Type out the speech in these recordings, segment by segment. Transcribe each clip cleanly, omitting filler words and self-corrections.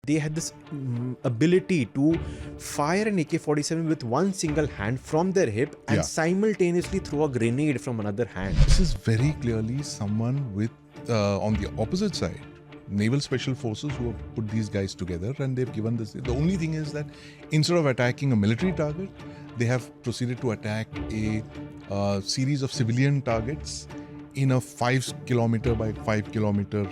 they had this ability to fire an AK-47 with one single hand from their hip and simultaneously throw a grenade from another hand. This is very clearly someone with, on the opposite side, naval special forces who have put these guys together, and they've given this. The only thing is that instead of attacking a military target, they have proceeded to attack a series of civilian targets in a 5 kilometer by 5 kilometer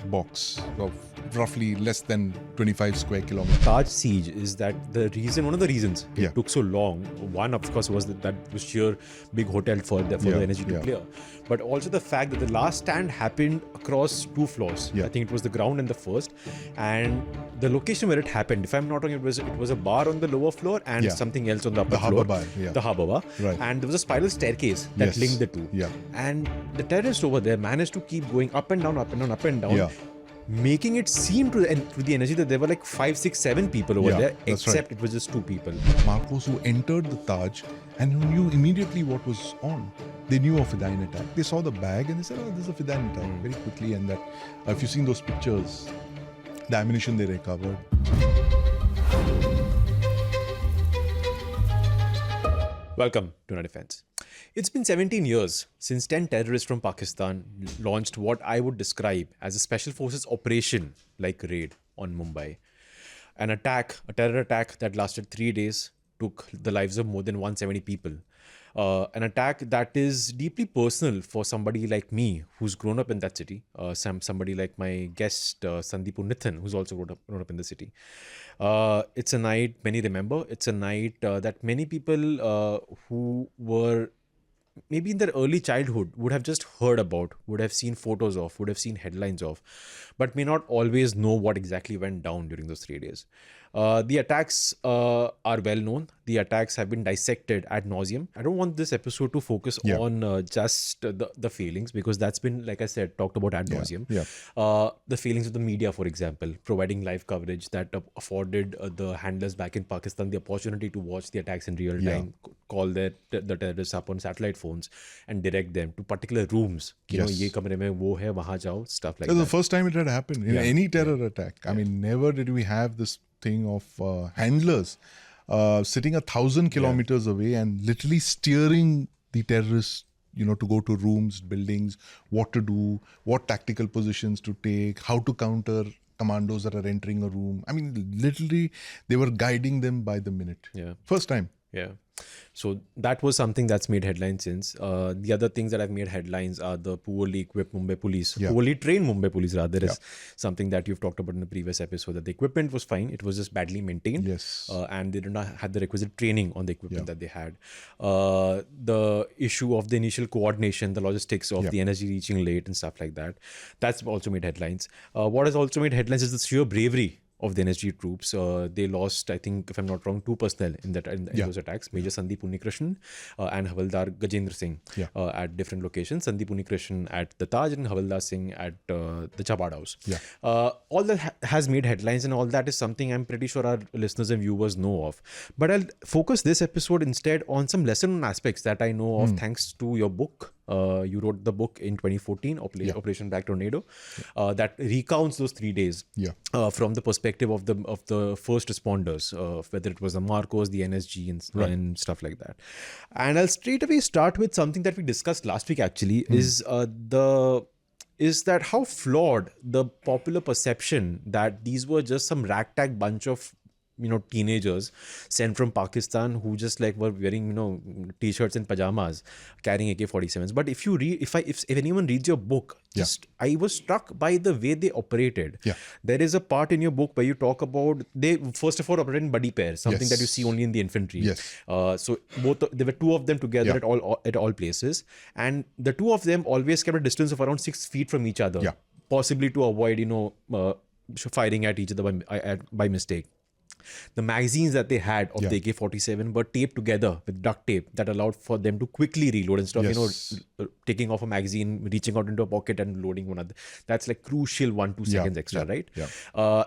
box of roughly less than 25 square kilometers. Taj siege is that one of the reasons it took so long. One, of course, was that was sheer big hotel for the energy to clear. But also the fact that the last stand happened across 2 floors. I think it was the ground and the first. And the location where it happened, if I'm not wrong, it was a bar on the lower floor and something else on the upper floor. The harbour bar. Right. And there was a spiral staircase that linked the two. And the terrorists over there managed to keep going up and down, up and down, up and down. Making it seem to the energy that there were like 5, 6, 7 people over there, except it was just 2 people. Marcos who entered the Taj and who knew immediately what was on. They knew of Fidayeen attack. They saw the bag and they said, oh, this is a Fidayeen attack, very quickly. And that, if you've seen those pictures, the ammunition they recovered. Welcome to our defense. It's been 17 years since 10 terrorists from Pakistan launched what I would describe as a special forces operation like raid on Mumbai. A terror attack that lasted 3 days, took the lives of more than 170 people. An attack that is deeply personal for somebody like me who's grown up in that city. Somebody like my guest, Sandeep Unnithan, who's also grown up in the city. It's a night many remember. It's a night that many people who were maybe in their early childhood would have just heard about, would have seen photos of, would have seen headlines of, but may not always know what exactly went down during those 3 days. The attacks are well known. The attacks have been dissected ad nauseum. I don't want this episode to focus on just the feelings, because that's been, like I said, talked about ad nauseum. The feelings of the media, for example, providing live coverage that afforded the handlers back in Pakistan the opportunity to watch the attacks in real time, call the terrorists up on satellite phones and direct them to particular rooms. You know, ye kamre mein wo hai, wahan jao, stuff like that. The first time it had happened in any terror attack. I mean, never did we have this thing of handlers sitting 1,000 kilometers away and literally steering the terrorists, to go to rooms, buildings, what to do, what tactical positions to take, how to counter commandos that are entering a room. I mean, literally, they were guiding them by the minute. First time. So that was something that's made headlines since. The other things that have made headlines are the poorly equipped Mumbai police, poorly trained Mumbai police rather, is something that you've talked about in the previous episode, that the equipment was fine. It was just badly maintained. And they did not have the requisite training on the equipment that they had. The issue of the initial coordination, the logistics of the energy reaching late and stuff like that. That's also made headlines. What has also made headlines is the sheer bravery of the NSG troops. They lost, I think, if I'm not wrong, 2 personnel in those attacks. Major Sandeep Unnithan and Havildar Gajendra Singh at different locations. Sandeep Unnithan at the Taj and Havildar Singh at the Chabad house. All that has made headlines, and all that is something I'm pretty sure our listeners and viewers know of. But I'll focus this episode instead on some lesser known aspects that I know of thanks to your book. You wrote the book in 2014, Operation Black Tornado, that recounts those 3 days from the perspective of the first responders, whether it was the Marcos, the NSG and stuff like that. And I'll straight away start with something that we discussed last week actually, is that how flawed the popular perception that these were just some ragtag bunch of teenagers sent from Pakistan who just like were wearing t-shirts and pajamas carrying AK-47s. But if you read, if anyone reads your book, I was struck by the way they operated. There is a part in your book where you talk about they first of all operate in buddy pairs, something that you see only in the infantry. So there were 2 of them together at all places, and the 2 of them always kept a distance of around 6 feet from each other, possibly to avoid firing at each other by mistake. The magazines that they had of the AK-47 were taped together with duct tape that allowed for them to quickly reload instead of taking off a magazine, reaching out into a pocket and loading one other. That's like crucial 1-2 seconds extra, right?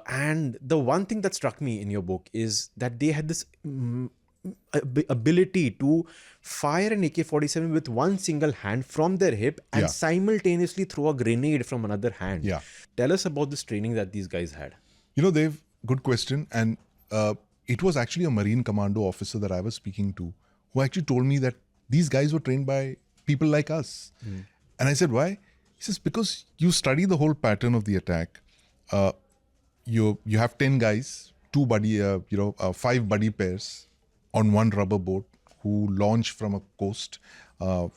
And the one thing that struck me in your book is that they had this ability to fire an AK-47 with one single hand from their hip and simultaneously throw a grenade from another hand. Tell us about this training that these guys had. They've good question. And it was actually a Marine Commando officer that I was speaking to who actually told me that these guys were trained by people like us. And I said, why? He says, because you study the whole pattern of the attack. You have 10 guys, 5 buddy pairs on one rubber boat who launch from a coast, a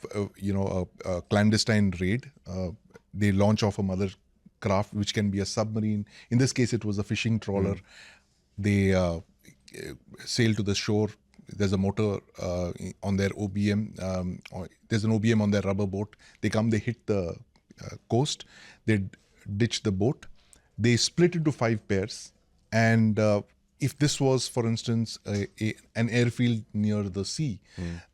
clandestine raid. They launch off a mother craft, which can be a submarine. In this case, it was a fishing trawler. They sail to the shore. There's a motor on their OBM. There's an OBM on their rubber boat. They come, they hit the coast. They ditch the boat. They split into 5 pairs. And if this was, for instance, an airfield near the sea,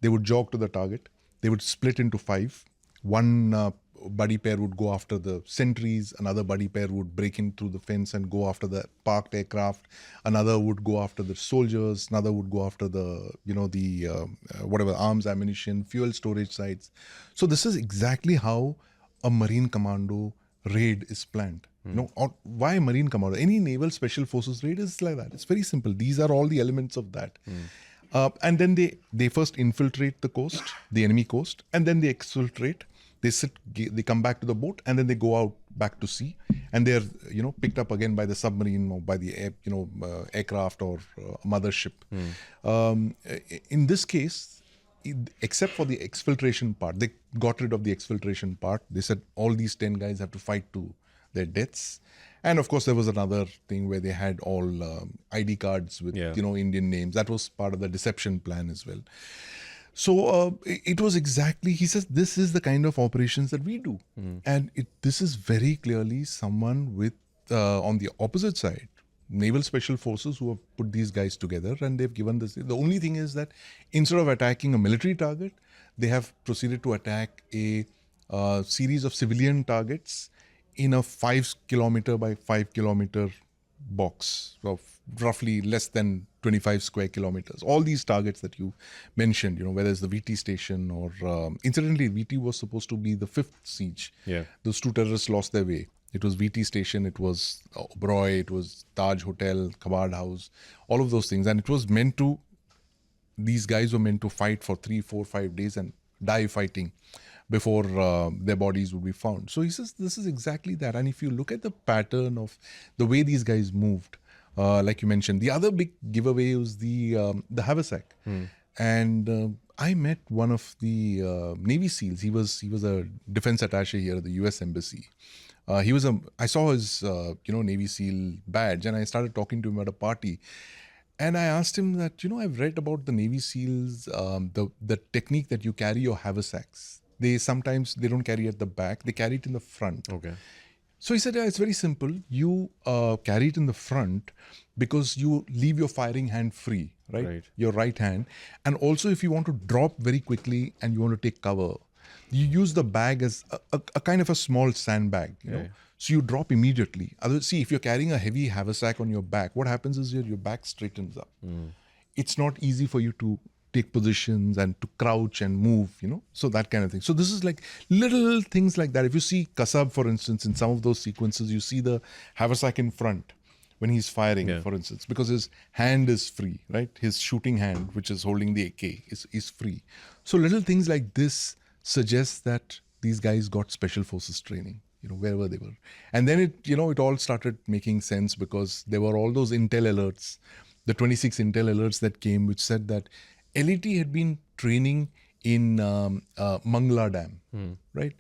they would jog to the target. They would split into 5. One buddy pair would go after the sentries. Another buddy pair would break in through the fence and go after the parked aircraft. Another would go after the soldiers. Another would go after the, whatever, arms, ammunition, fuel storage sites. So this is exactly how a Marine Commando raid is planned. Why Marine Commando? Any Naval Special Forces raid is like that. It's very simple. These are all the elements of that. And then they first infiltrate the coast, the enemy coast, and then they exfiltrate. They come back to the boat, and then they go out back to sea, and they're picked up again by the submarine or by the aircraft or mothership. In this case, except for the exfiltration part, they got rid of the exfiltration part. They said all these 10 guys have to fight to their deaths. And of course, there was another thing where they had all ID cards with Indian names. That was part of the deception plan as well. So it was exactly, he says, this is the kind of operations that we do. And this is very clearly someone with, on the opposite side, Naval Special Forces who have put these guys together, and they've given this. The only thing is that instead of attacking a military target, they have proceeded to attack a series of civilian targets in a 5 kilometer by 5 kilometer box of roughly less than 25 square kilometers. All these targets that you mentioned, whether it's the VT station or incidentally, VT was supposed to be the 5th siege. Those 2 terrorists lost their way. It was VT station, it was Oberoi, it was Taj Hotel, Chabad House, all of those things. And it was meant to, these guys were meant to fight for 3, 4, 5 days and die fighting before their bodies would be found. So he says this is exactly that. And if you look at the pattern of the way these guys moved, like you mentioned, the other big giveaway was the haversack. And I met one of the Navy SEALs. He was a defense attaché here at the US Embassy. I saw his Navy SEAL badge, and I started talking to him at a party. And I asked him that, I've read about the Navy SEALs, the technique that you carry your haversacks. Sometimes they don't carry at the back, they carry it in the front. Okay. So he said, it's very simple. You carry it in the front because you leave your firing hand free, right? Your right hand. And also if you want to drop very quickly and you want to take cover, you use the bag as a kind of a small sandbag, you know. So you drop immediately. See, if you're carrying a heavy haversack on your back, what happens is your back straightens up. It's not easy for you to take positions and to crouch and move, so that kind of thing. So this is like little things like that. If you see Kasab, for instance, in some of those sequences, you see the haversack in front when he's firing, for instance, because his hand is free, right? His shooting hand, which is holding the AK, is free. So little things like this suggest that these guys got special forces training, wherever they were. And then it all started making sense because there were all those intel alerts, the 26 intel alerts that came, which said that LET had been training in Mangla Dam, right?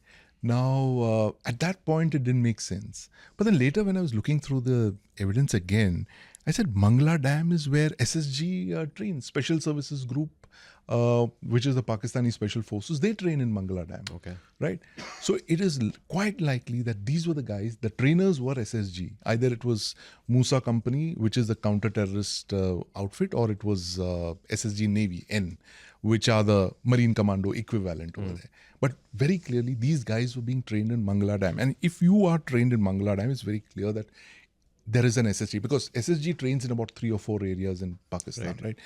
Now, at that point, it didn't make sense. But then later, when I was looking through the evidence again, I said Mangla Dam is where SSG trains, Special Services Group, which is the Pakistani Special Forces. They train in Mangla Dam, right? So it is quite likely that these were the guys, the trainers were SSG. Either it was Musa Company, which is the counter-terrorist outfit, or it was SSG Navy, N, which are the Marine Commando equivalent over there. But very clearly, these guys were being trained in Mangla Dam. And if you are trained in Mangla Dam, it's very clear that there is an SSG, because SSG trains in about 3 or 4 areas in Pakistan, right?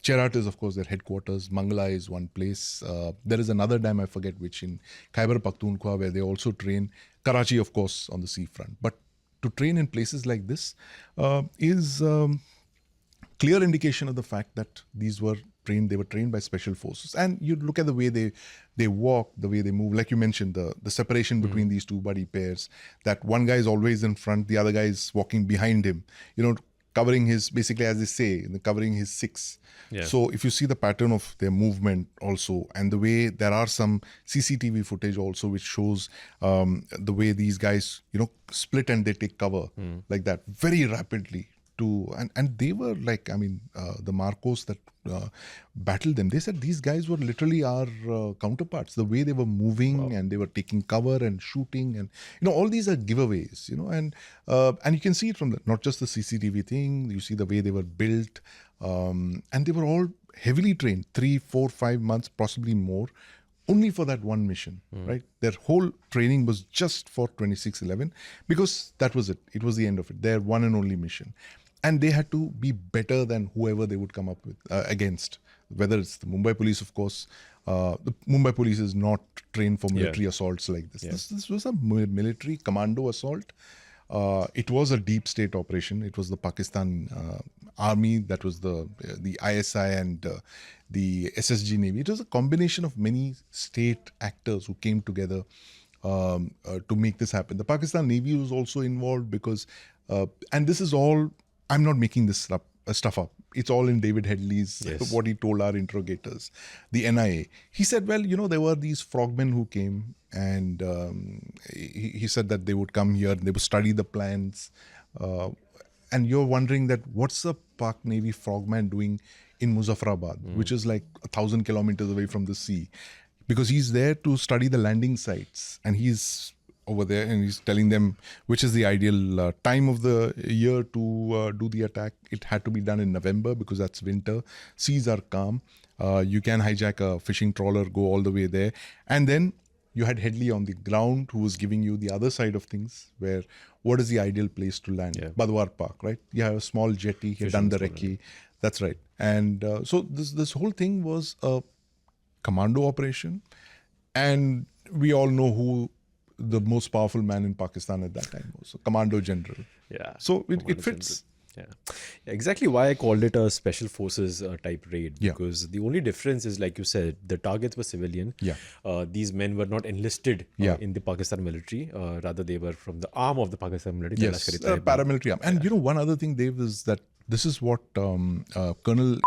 Cherat is, of course, their headquarters. Mangla is one place. There is another dam, I forget which, in Khyber Pakhtunkhwa, where they also train. Karachi, of course, on the seafront. But to train in places like this is clear indication of the fact that these were trained. They were trained by special forces, and you look at the way they walk, the way they move. Like you mentioned, the separation between these two buddy pairs. That one guy is always in front, the other guy is walking behind him. Covering his, basically, as they say, covering his six. Yeah. So if you see the pattern of their movement also, and the way there are some CCTV footage also which shows the way these guys, split and they take cover like that very rapidly. And they were like, the Marcos that battled them, they said these guys were literally our counterparts. The way they were moving and they were taking cover and shooting, and all these are giveaways. And you can see it from not just the CCTV thing. You see the way they were built, and they were all heavily trained, 3, 4, 5 months, possibly more, only for that one mission, right? Their whole training was just for 26/11 because that was it. It was the end of it. Their one and only mission. And they had to be better than whoever they would come up with against, whether it's the Mumbai police, of course. The Mumbai police is not trained for military assaults like this. This was a military commando assault. It was a deep state operation. It was the Pakistan army, that was the ISI and the SSG Navy. It was a combination of many state actors who came together to make this happen. The Pakistan Navy was also involved because, and this is all, I'm not making this stuff up. It's all in David Headley's, what he told our interrogators, the NIA. He said, well, there were these frogmen who came, and he said that they would come here, they would study the plans. And you're wondering that what's the Pak Navy frogman doing in Muzaffarabad, which is like 1,000 kilometers away from the sea? Because he's there to study the landing sites, and he's over there and he's telling them which is the ideal time of the year to do the attack. It had to be done in November because that's winter. Seas are calm. You can hijack a fishing trawler, go all the way there. And then you had Headley on the ground who was giving you the other side of things, where what is the ideal place to land? Badwar Park, right? You have a small jetty, he had done the recce. That's right. And so this whole thing was a commando operation. And we all know who the most powerful man in Pakistan at that time was, a commando general. Yeah. So it fits. Yeah, exactly why I called it a special forces type raid, because the only difference is, like you said, the targets were civilian. These men were not enlisted in the Pakistan military. Rather, they were from the arm of the Pakistan military. Yes, paramilitary arm. And one other thing, Dave, is that this is what Colonel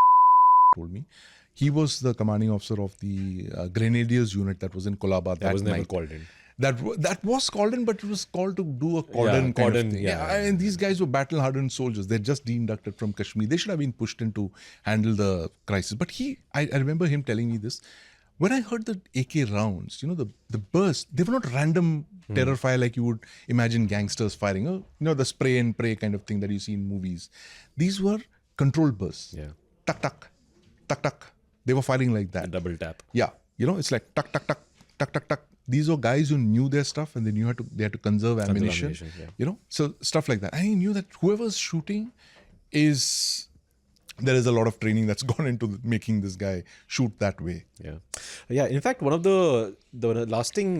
told me. He was the commanding officer of the Grenadiers unit that was in Kolaba that was night. never called in. That was called in, but it was called to do a cordon kind of thing. And these guys were battle-hardened soldiers. They're just de-inducted from Kashmir. They should have been pushed in to handle the crisis. But I remember him telling me this. When I heard the AK rounds, the burst, they were not random terror fire like you would imagine gangsters firing. The spray and pray kind of thing that you see in movies. These were controlled bursts. Tuck, tuck, tuck, tuck. They were firing like that. A double tap. Yeah. It's like tuck, tuck, tuck, tuck, tuck, tuck. These were guys who knew their stuff, and they had to conserve ammunition. So stuff like that. And he knew that whoever's shooting there is a lot of training that's gone into making this guy shoot that way. Yeah. In fact, one of the lasting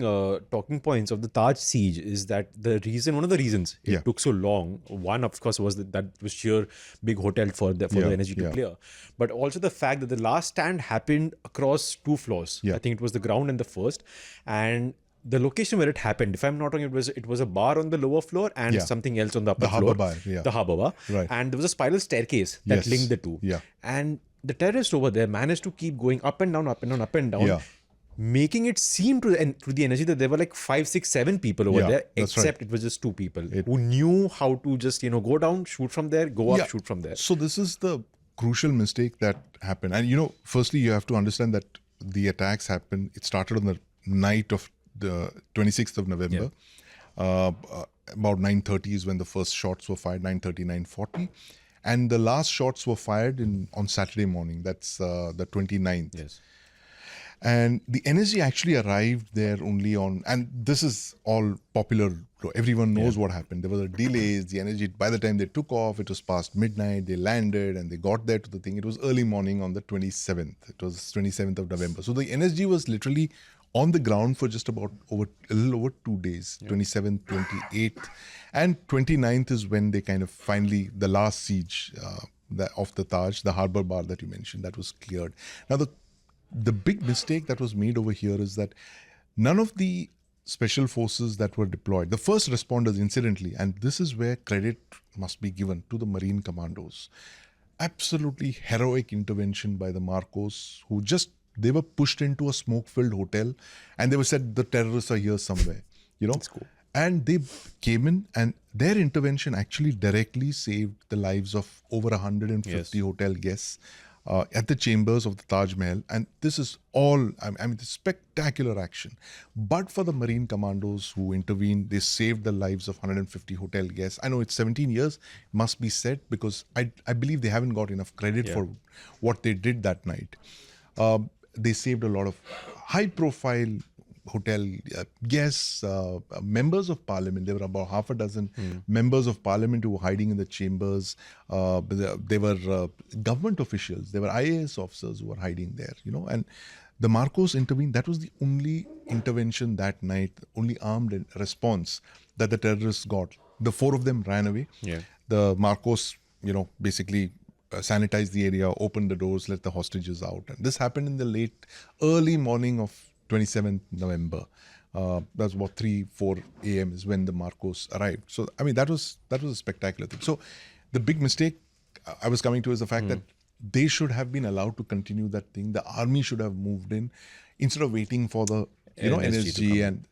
talking points of the Taj siege is that one of the reasons it took so long, one of course was that was sheer big hotel for the energy to clear, but also the fact that the last stand happened across 2 floors. I think it was the ground and the first, and the location where it happened, if I'm not wrong, it was a bar on the lower floor and something else on the upper floor. The harbour bar. Right. And there was a spiral staircase that linked the two. And the terrorists over there managed to keep going up and down, up and down, up and down, making it seem to the energy that there were like 5, 6, 7 people over there, except it was just 2 people who knew how to just, go down, shoot from there, go up, shoot from there. So this is the crucial mistake that happened. And, firstly, you have to understand that the attacks happened. It started on the night of the 26th of November. About 9:30 is when the first shots were fired, 9:30, 9:40. And the last shots were fired on Saturday morning. That's the 29th. And the energy actually arrived there only and this is all popular. Everyone knows what happened. There were delays. The energy, by the time they took off, it was past midnight. They landed and they got there to the thing. It was early morning on the 27th. It was 27th of November. So the energy was literally on the ground for just about a little over 2 days, 27th, 28th, and 29th is when they kind of finally, the last siege of the Taj, the harbor bar that you mentioned, that was cleared. Now, the big mistake that was made over here is that none of the special forces that were deployed, the first responders incidentally, and this is where credit must be given to the Marine commandos, absolutely heroic intervention by the Marcos, who they were pushed into a smoke-filled hotel and they were said the terrorists are here somewhere, That's cool. And they came in and their intervention actually directly saved the lives of over 150 hotel guests at the chambers of the Taj Mahal. And this is all, I mean, spectacular action. But for the Marine commandos who intervened, they saved the lives of 150 hotel guests. I know it's 17 years, must be said, because I believe they haven't got enough credit for what they did that night. They saved a lot of high-profile hotel guests, members of parliament. There were about half a dozen members of parliament who were hiding in the chambers. There were government officials. There were IAS officers who were hiding there, and the Marcos intervened. That was the only intervention that night, only armed response that the terrorists got. The 4 of them ran away. The Marcos, basically sanitized the area, opened the doors, let the hostages out. And this happened in the early morning of 27th November. That's about 3-4 a.m. is when the Marcos arrived. So, I mean, that was a spectacular thing. So, the big mistake I was coming to is the fact that they should have been allowed to continue that thing. The army should have moved in instead of waiting for the NSG. And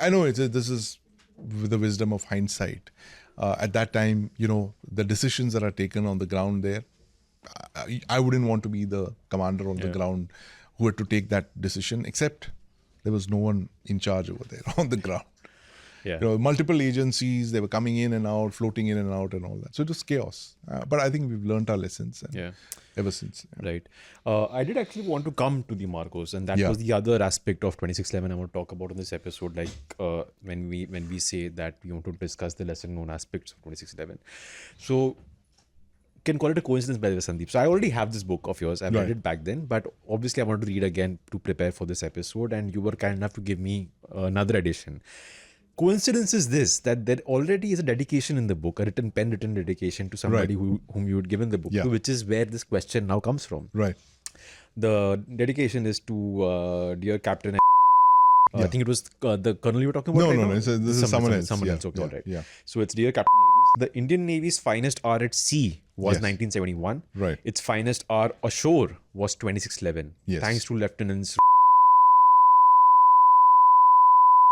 I know this is with the wisdom of hindsight. At that time, the decisions that are taken on the ground there, I wouldn't want to be the commander on the ground who had to take that decision, except there was no one in charge over there on the ground. Multiple agencies, they were coming in and out, floating in and out and all that. So it was chaos. But I think we've learned our lessons ever since. Right. I did actually want to come to the Marcos, and that was the other aspect of 2611 I want to talk about in this episode. Like when we say that we want to discuss the lesser known aspects of 2611. So, can call it a coincidence, by the way, Sandeep. So I already have this book of yours. I've read it back then, but obviously I wanted to read again to prepare for this episode, and you were kind enough to give me another edition. Coincidence is this, that there already is a dedication in the book, a pen-written dedication to somebody whom you had given the book to, which is where this question now comes from. Right. The dedication is to Dear Captain. I think it was the colonel you were talking about. No. This is someone else. Someone else. Okay, all right. Yeah. So it's Dear Captain. The Indian Navy's finest hour at sea was 1971. Right. Its finest hour ashore was 2611. Yes. Thanks to Lieutenants.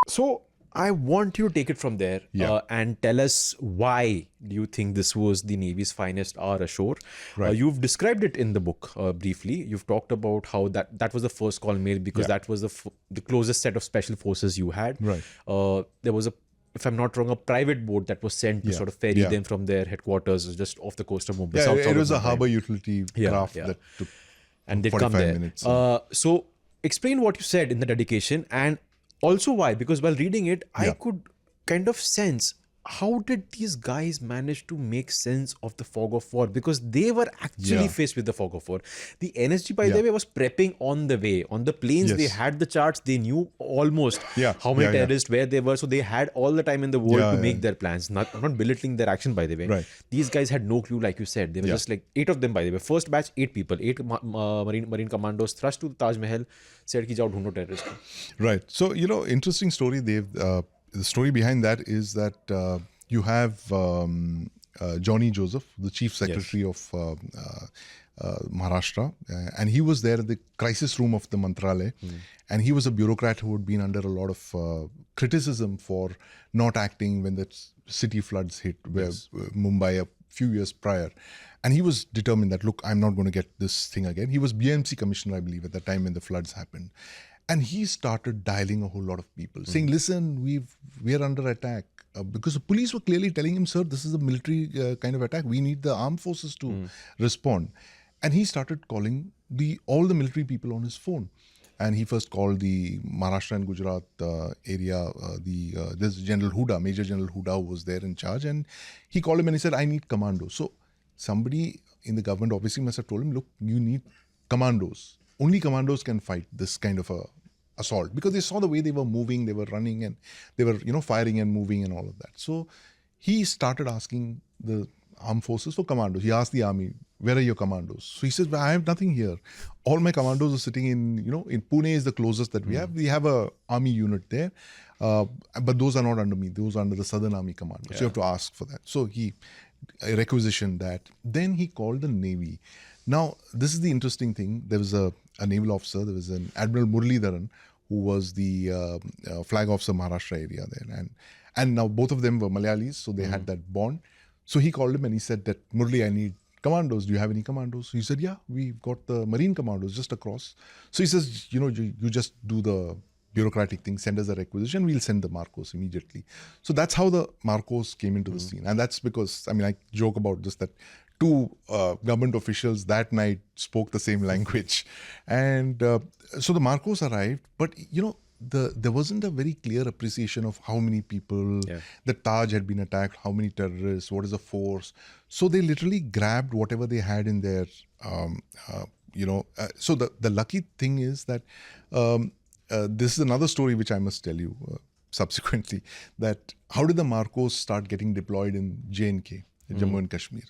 So I want you to take it from there and tell us why do you think this was the Navy's finest hour ashore. Right. You've described it in the book briefly. You've talked about how that was the first call made because that was the closest set of special forces you had. Right. There was if I'm not wrong, a private boat that was sent to sort of ferry them from their headquarters just off the coast of Mumbai. Yeah, it was a harbour utility craft that took and they'd 45 come there. minutes. So explain what you said in the dedication and also why, because while reading it, I could kind of sense how did these guys manage to make sense of the fog of war, because they were actually faced with the fog of war. The NSG, by the way, was prepping on the way. On the planes, they had the charts. They knew almost how many terrorists, where they were. So they had all the time in the world to make their plans. I'm not belittling their action, by the way. Right. These guys had no clue, like you said. They were just like 8 of them, by the way. First batch, 8 people. 8 Marine commandos thrust to the Taj Mahal, said ki jao dhundo terrorists. Right. So, interesting story, Dev. The story behind that is that you have Johnny Joseph, the chief secretary of Maharashtra, and he was there at the crisis room of the Mantralaya, and he was a bureaucrat who had been under a lot of criticism for not acting when the city floods hit Mumbai a few years prior. And he was determined that, look, I'm not going to get this thing again. He was BMC commissioner, I believe, at the time when the floods happened. And he started dialing a whole lot of people, saying, listen, we're under attack. Because the police were clearly telling him, sir, this is a military kind of attack. We need the armed forces to respond. And he started calling all the military people on his phone. And he first called the Maharashtra and Gujarat area, this General Huda, Major General Huda, who was there in charge. And he called him and he said, I need commandos. So somebody in the government obviously must have told him, look, you need commandos. Only commandos can fight this kind of a assault, because they saw the way they were moving, they were running, and they were, firing and moving and all of that. So he started asking the armed forces for commandos. He asked the army, where are your commandos? So he says, well, I have nothing here. All my commandos are sitting in Pune is the closest that we have. We have a army unit there, but those are not under me. Those are under the Southern Army Command. So you have to ask for that. So he requisitioned that. Then he called the Navy. Now, this is the interesting thing. There was a naval officer. There was an Admiral Muralidharan, who was the flag officer Maharashtra area there. And now both of them were Malayalis, so they had that bond. So he called him and he said that, Murali, I need commandos. Do you have any commandos? He said, yeah, we've got the Marine commandos just across. So he says, you just do the bureaucratic thing, send us a requisition, we'll send the Marcos immediately. So that's how the Marcos came into the scene. And that's because, I joke about just that two government officials that night spoke the same language. And so the Marcos arrived, but there wasn't a very clear appreciation of how many people, the Taj had been attacked, how many terrorists, what is the force. So they literally grabbed whatever they had in their, so the lucky thing is that this is another story which I must tell you subsequently, that how did the Marcos start getting deployed in J&K, Jammu and Kashmir?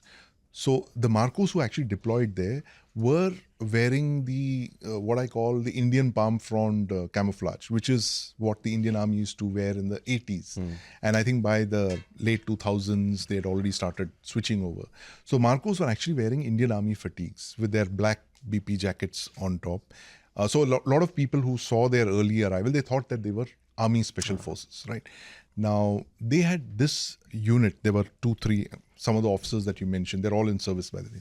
So the Marcos who actually deployed there were wearing the what I call the Indian palm frond camouflage, which is what the Indian Army used to wear in the 80s. And I think by the late 2000s, they had already started switching over. So Marcos were actually wearing Indian Army fatigues with their black BP jackets on top. So a lot of people who saw their early arrival, they thought that they were Army Special Forces, right? Now, they had this unit, there were 2, 3, some of the officers that you mentioned, they're all in service, by the way.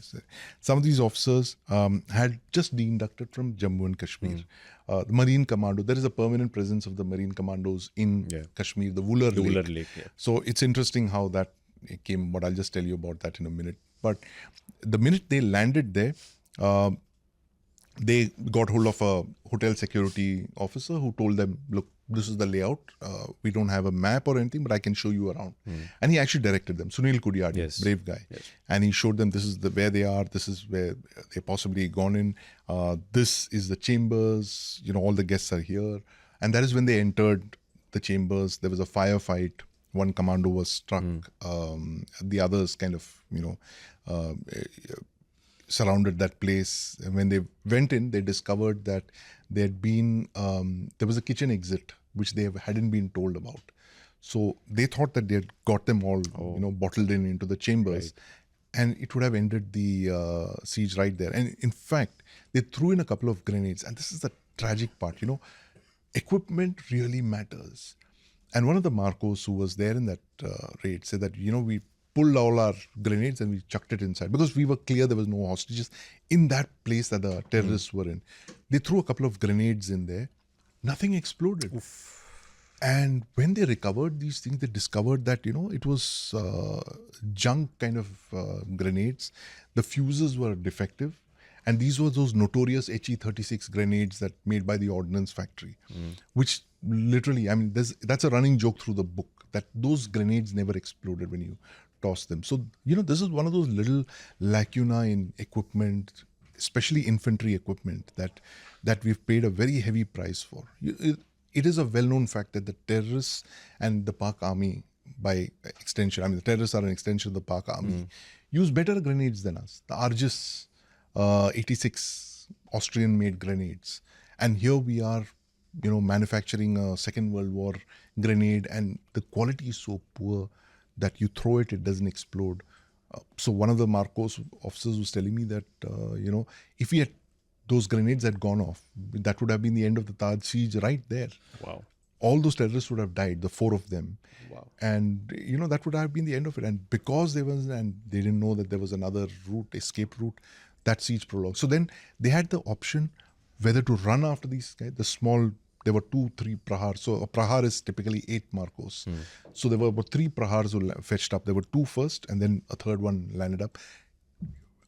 Some of these officers had just de-inducted from Jammu and Kashmir. The Marine Commando, there is a permanent presence of the Marine Commandos in Kashmir, the Wooler Lake. So it's interesting how that came, but I'll just tell you about that in a minute. But the minute they landed there, they got hold of a hotel security officer who told them, look, this is the layout. We don't have a map or anything, but I can show you around. And he actually directed them. Sunil Kudiadi, brave guy. And he showed them this is where they are. This is where they possibly gone in. This is the chambers. All the guests are here. And that is when they entered the chambers. There was a firefight. One commando was struck. The others kind of, surrounded that place. And when they went in, they discovered that there had been, there was a kitchen exit, which they hadn't been told about. So they thought that they had got them all, bottled into the chambers. And it would have ended the siege right there. And in fact, they threw in a couple of grenades. And this is the tragic part, equipment really matters. And one of the Marcos who was there in that raid said that, we pulled all our grenades and we chucked it inside because we were clear there was no hostages in that place that the terrorists were in. They threw a couple of grenades in there. Nothing exploded. And when they recovered these things, they discovered that, it was junk kind of grenades. The fuses were defective. And these were those notorious HE-36 grenades that made by the ordnance factory, which literally, that's a running joke through the book, that those grenades never exploded when you toss them. So, this is one of those little lacuna in equipment, especially infantry equipment, that we've paid a very heavy price for. It is a well-known fact that the terrorists and the Pak army, by extension, the terrorists are an extension of the Pak army, use better grenades than us. The Argis 86 Austrian-made grenades. And here we are, manufacturing a Second World War grenade, and the quality is so poor that you throw it, it doesn't explode. So one of the Marcos officers was telling me that, if those grenades had gone off, that would have been the end of the Taj siege right there. Wow. All those terrorists would have died, the 4 of them. Wow. And, that would have been the end of it. And because they didn't know that there was another escape route, that siege prolonged. So then they had the option whether to run after these guys, there were 2, 3 prahars. So a prahar is typically 8 Marcos. So there were about 3 prahars who fetched up. There were 2 first, and then a third one landed up.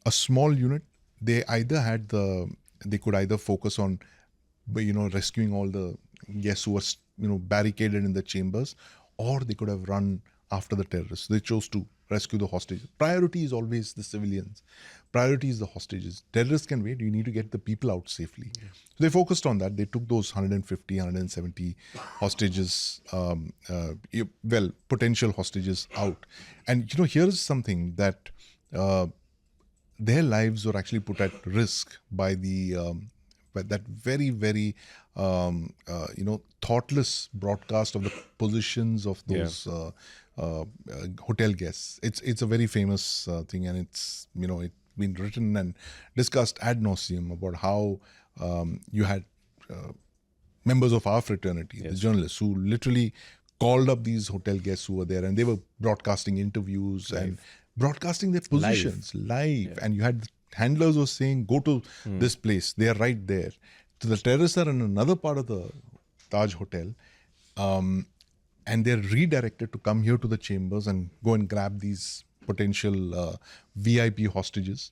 A small unit, they could either focus on, rescuing all the guests who were, barricaded in the chambers, or they could have run after the terrorists. They chose to rescue the hostages. Priority is always the civilians. Priority is the hostages. Terrorists can wait. You need to get the people out safely. So they focused on that. They took those 150, 170 hostages, potential hostages out. And, here's something that their lives were actually put at risk by that very, very, thoughtless broadcast of the positions of those hotel guests. It's a very famous thing, and it's been written and discussed ad nauseum about how you had members of our fraternity, the journalists, who literally called up these hotel guests who were there, and they were broadcasting interviews and broadcasting their positions live. And you had handlers were saying, go to this place, they are right there. So the terrorists are in another part of the Taj Hotel, and they're redirected to come here to the chambers and go and grab these potential VIP hostages.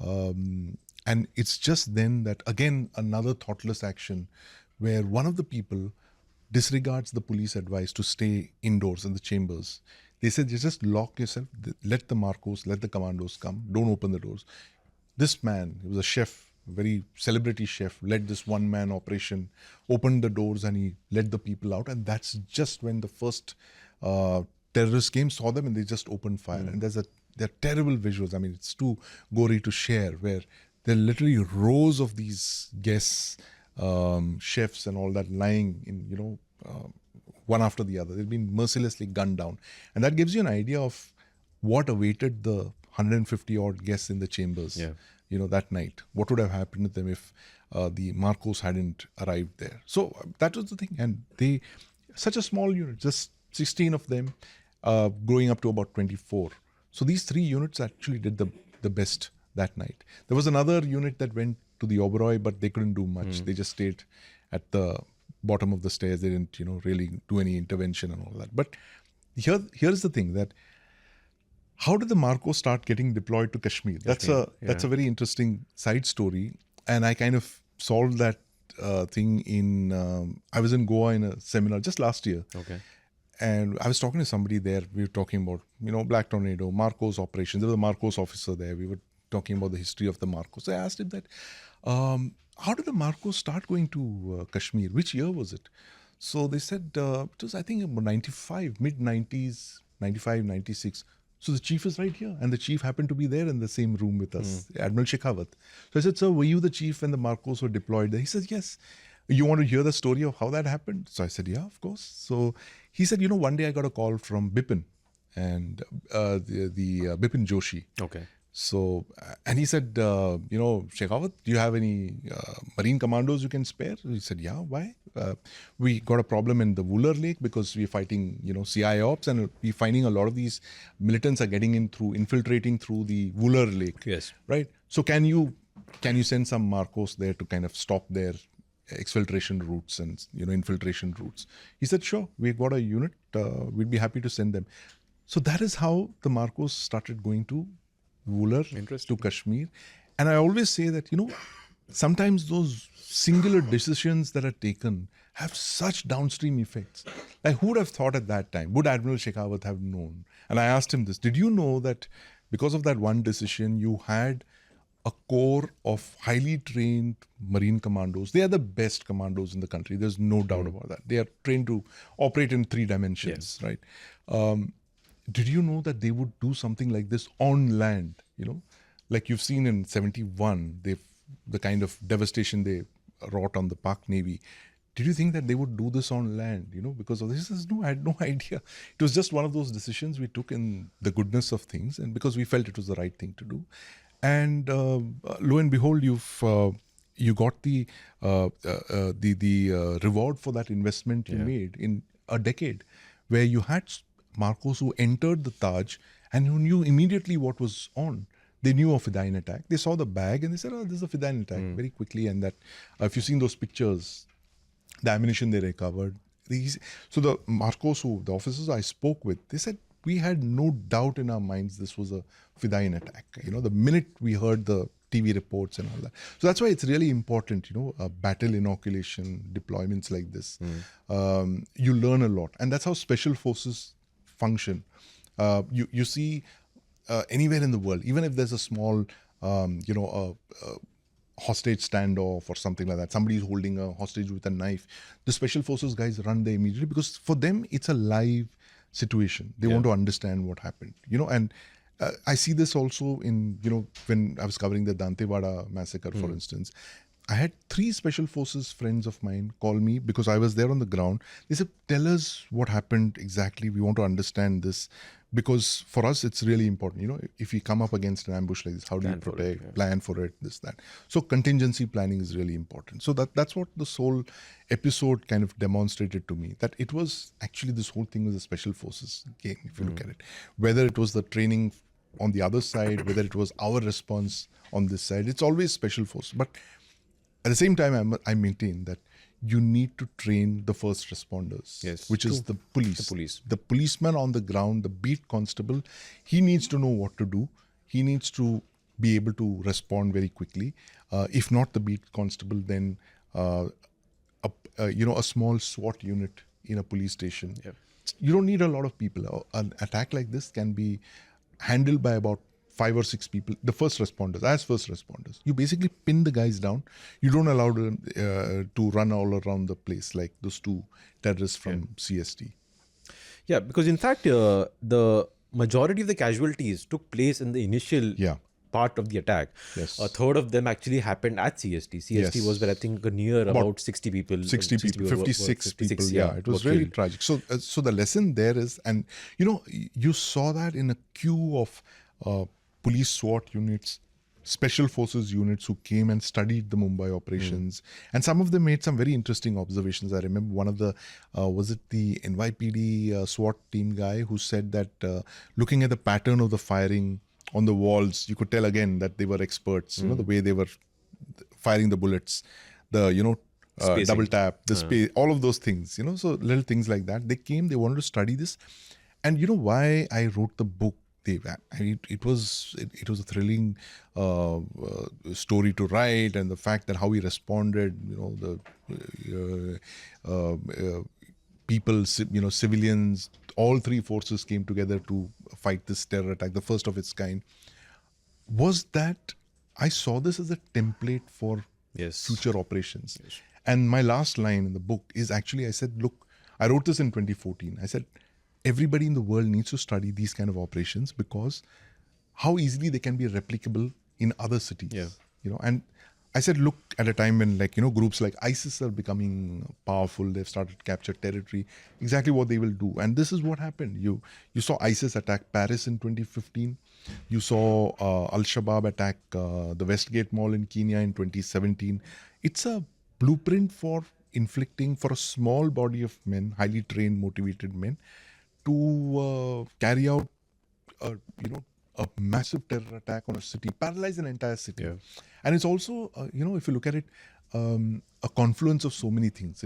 And it's just then that, again, another thoughtless action where one of the people disregards the police advice to stay indoors in the chambers. They said, you just lock yourself, let the Marcos, let the commandos come, don't open the doors. This man, he was a chef, very celebrity chef, led this one-man operation, opened the doors, and he led the people out. And that's just when the first terrorists came, saw them, and they just opened fire. And they're terrible visuals. I mean, it's too gory to share, where there are literally rows of these guests, chefs and all that lying in, one after the other. They've been mercilessly gunned down. And that gives you an idea of what awaited the 150 odd guests in the chambers, that night. What would have happened to them if the Marcos hadn't arrived there? So that was the thing. And such a small unit, just 16 of them, growing up to about 24. So these 3 units actually did the best that night. There was another unit that went to the Oberoi, but they couldn't do much. They just stayed at the bottom of the stairs. They didn't, really do any intervention and all that. But here's the thing, that how did the Marcos start getting deployed to Kashmir? That's a very interesting side story. And I kind of solved that thing I was in Goa in a seminar just last year. Okay. And I was talking to somebody there. We were talking about, Black Tornado, Marcos operations. There was a Marcos officer there. We were talking about the history of the Marcos. I asked him that, how did the Marcos start going to Kashmir? Which year was it? So they said, it was, I think, about 95, mid-90s, 95, 96. So the chief is right here. And the chief happened to be there in the same room with us, Admiral Shekhawat. So I said, sir, were you the chief when the Marcos were deployed there? He said, yes. You want to hear the story of how that happened? So I said, yeah, of course. So he said, one day I got a call from Bipin, and the Bipin Joshi. Okay. So, and he said, Shekhawat, do you have any Marine commandos you can spare? He said, yeah, why? We got a problem in the Wooler Lake because we're fighting, CI ops, and we're finding a lot of these militants are getting infiltrating through the Wooler Lake. Yes. Right? So can you send some Marcos there to kind of stop their exfiltration routes and, infiltration routes? He said, sure, we've got a unit. We'd be happy to send them. So that is how the Marcos started going to Wooler, to Kashmir. And I always say that, sometimes those singular decisions that are taken have such downstream effects. Like, who would have thought at that time? Would Admiral Shekhawat have known? And I asked him this, did you know that because of that one decision, you had a core of highly trained Marine commandos? They are the best commandos in the country. There's no doubt about that. They are trained to operate in 3 dimensions, right? Did you know that they would do something like this on land? Like you've seen in 71, the kind of devastation they wrought on the Pak Navy. Did you think that they would do this on land? Because of this, I had no idea. It was just one of those decisions we took in the goodness of things, and because we felt it was the right thing to do. And lo and behold, you got the reward for that investment you made in a decade, where you had Marcos who entered the Taj and who knew immediately what was on. They knew of Fidayeen attack. They saw the bag and they said, this is a Fidayeen attack, very quickly. And that, if you've seen those pictures, the ammunition they recovered. So the Marcos, the officers I spoke with, they said, we had no doubt in our minds this was a Fidayeen attack. The minute we heard the TV reports and all that. So that's why it's really important, battle inoculation, deployments like this. You learn a lot. And that's how special forces function. You see anywhere in the world, even if there's a small, hostage standoff or something like that, somebody is holding a hostage with a knife, the special forces guys run there immediately, because for them it's a live situation. They want to understand what happened, and I see this also in, when I was covering the Dantewada massacre, for instance. I had 3 special forces friends of mine call me because I was there on the ground. They said, tell us what happened exactly. We want to understand this, because for us it's really important. If we come up against an ambush like this, how do you protect, plan for it, this, that. So contingency planning is really important. So that's what this whole episode kind of demonstrated to me, that it was actually, this whole thing was a special forces game, if you look at it. Whether it was the training on the other side, whether it was our response on this side, it's always special force. But at the same time, I maintain that you need to train the first responders, which is the police. The policeman on the ground, the beat constable, he needs to know what to do. He needs to be able to respond very quickly. If not the beat constable, then a small SWAT unit in a police station. You don't need a lot of people. An attack like this can be handled by about 5 or 6 people, the first responders, as first responders. You basically pin the guys down. You don't allow them to run all around the place like those 2 terrorists from CST. Yeah, because in fact, the majority of the casualties took place in the initial part of the attack. A third of them actually happened at CST. CST was where I think near about 60 people. 60 people, 56 people. Yeah, it was really tragic. So the lesson there is, and you saw that in a queue of police SWAT units, special forces units who came and studied the Mumbai operations. And some of them made some very interesting observations. I remember one of the, was it the NYPD SWAT team guy who said that looking at the pattern of the firing on the walls, you could tell again that they were experts, the way they were firing the bullets, the, double tap, the space, all of those things, so little things like that. They came, they wanted to study this. And why I wrote the book, it was a thrilling story to write, and the fact that how he responded, the people, civilians, all 3 forces came together to fight this terror attack, the first of its kind, was that I saw this as a template for future operations. And my last line in the book is actually, I said, look, I wrote this in 2014. I said, everybody in the world needs to study these kind of operations, because how easily they can be replicable in other cities. And I said, look, at a time when groups like ISIS are becoming powerful, they've started to capture territory, exactly what they will do. And this is what happened. You saw ISIS attack Paris in 2015. You saw Al-Shabaab attack the Westgate Mall in Kenya in 2017. It's a blueprint for inflicting, for a small body of men, highly trained, motivated men, to carry out a massive terror attack on a city, paralyze an entire city. And it's also, if you look at it, a confluence of so many things.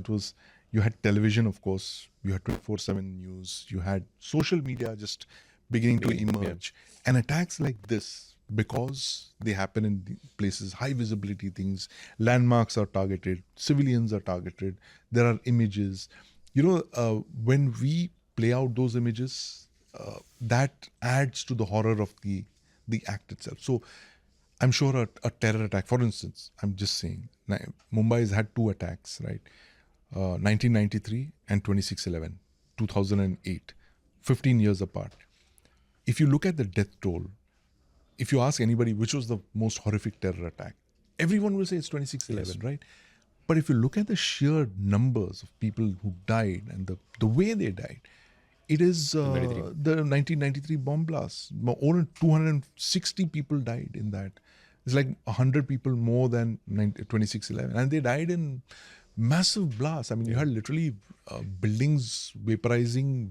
You had television, of course, you had 24/7 news, you had social media just beginning to emerge. And attacks like this, because they happen in places, high visibility things, landmarks are targeted, civilians are targeted, there are images. When we play out those images, that adds to the horror of the act itself. So I'm sure a terror attack, for instance, I'm just saying, Mumbai has had 2 attacks, right? 1993 and 26/11, 2008, 15 years apart. If you look at the death toll, if you ask anybody which was the most horrific terror attack, everyone will say it's 26/11, right? But if you look at the sheer numbers of people who died and the way they died, it is the 1993 bomb blast. More than 260 people died in that. It's like 100 people more than 26/11. And they died in massive blasts. I mean, you had literally buildings vaporizing,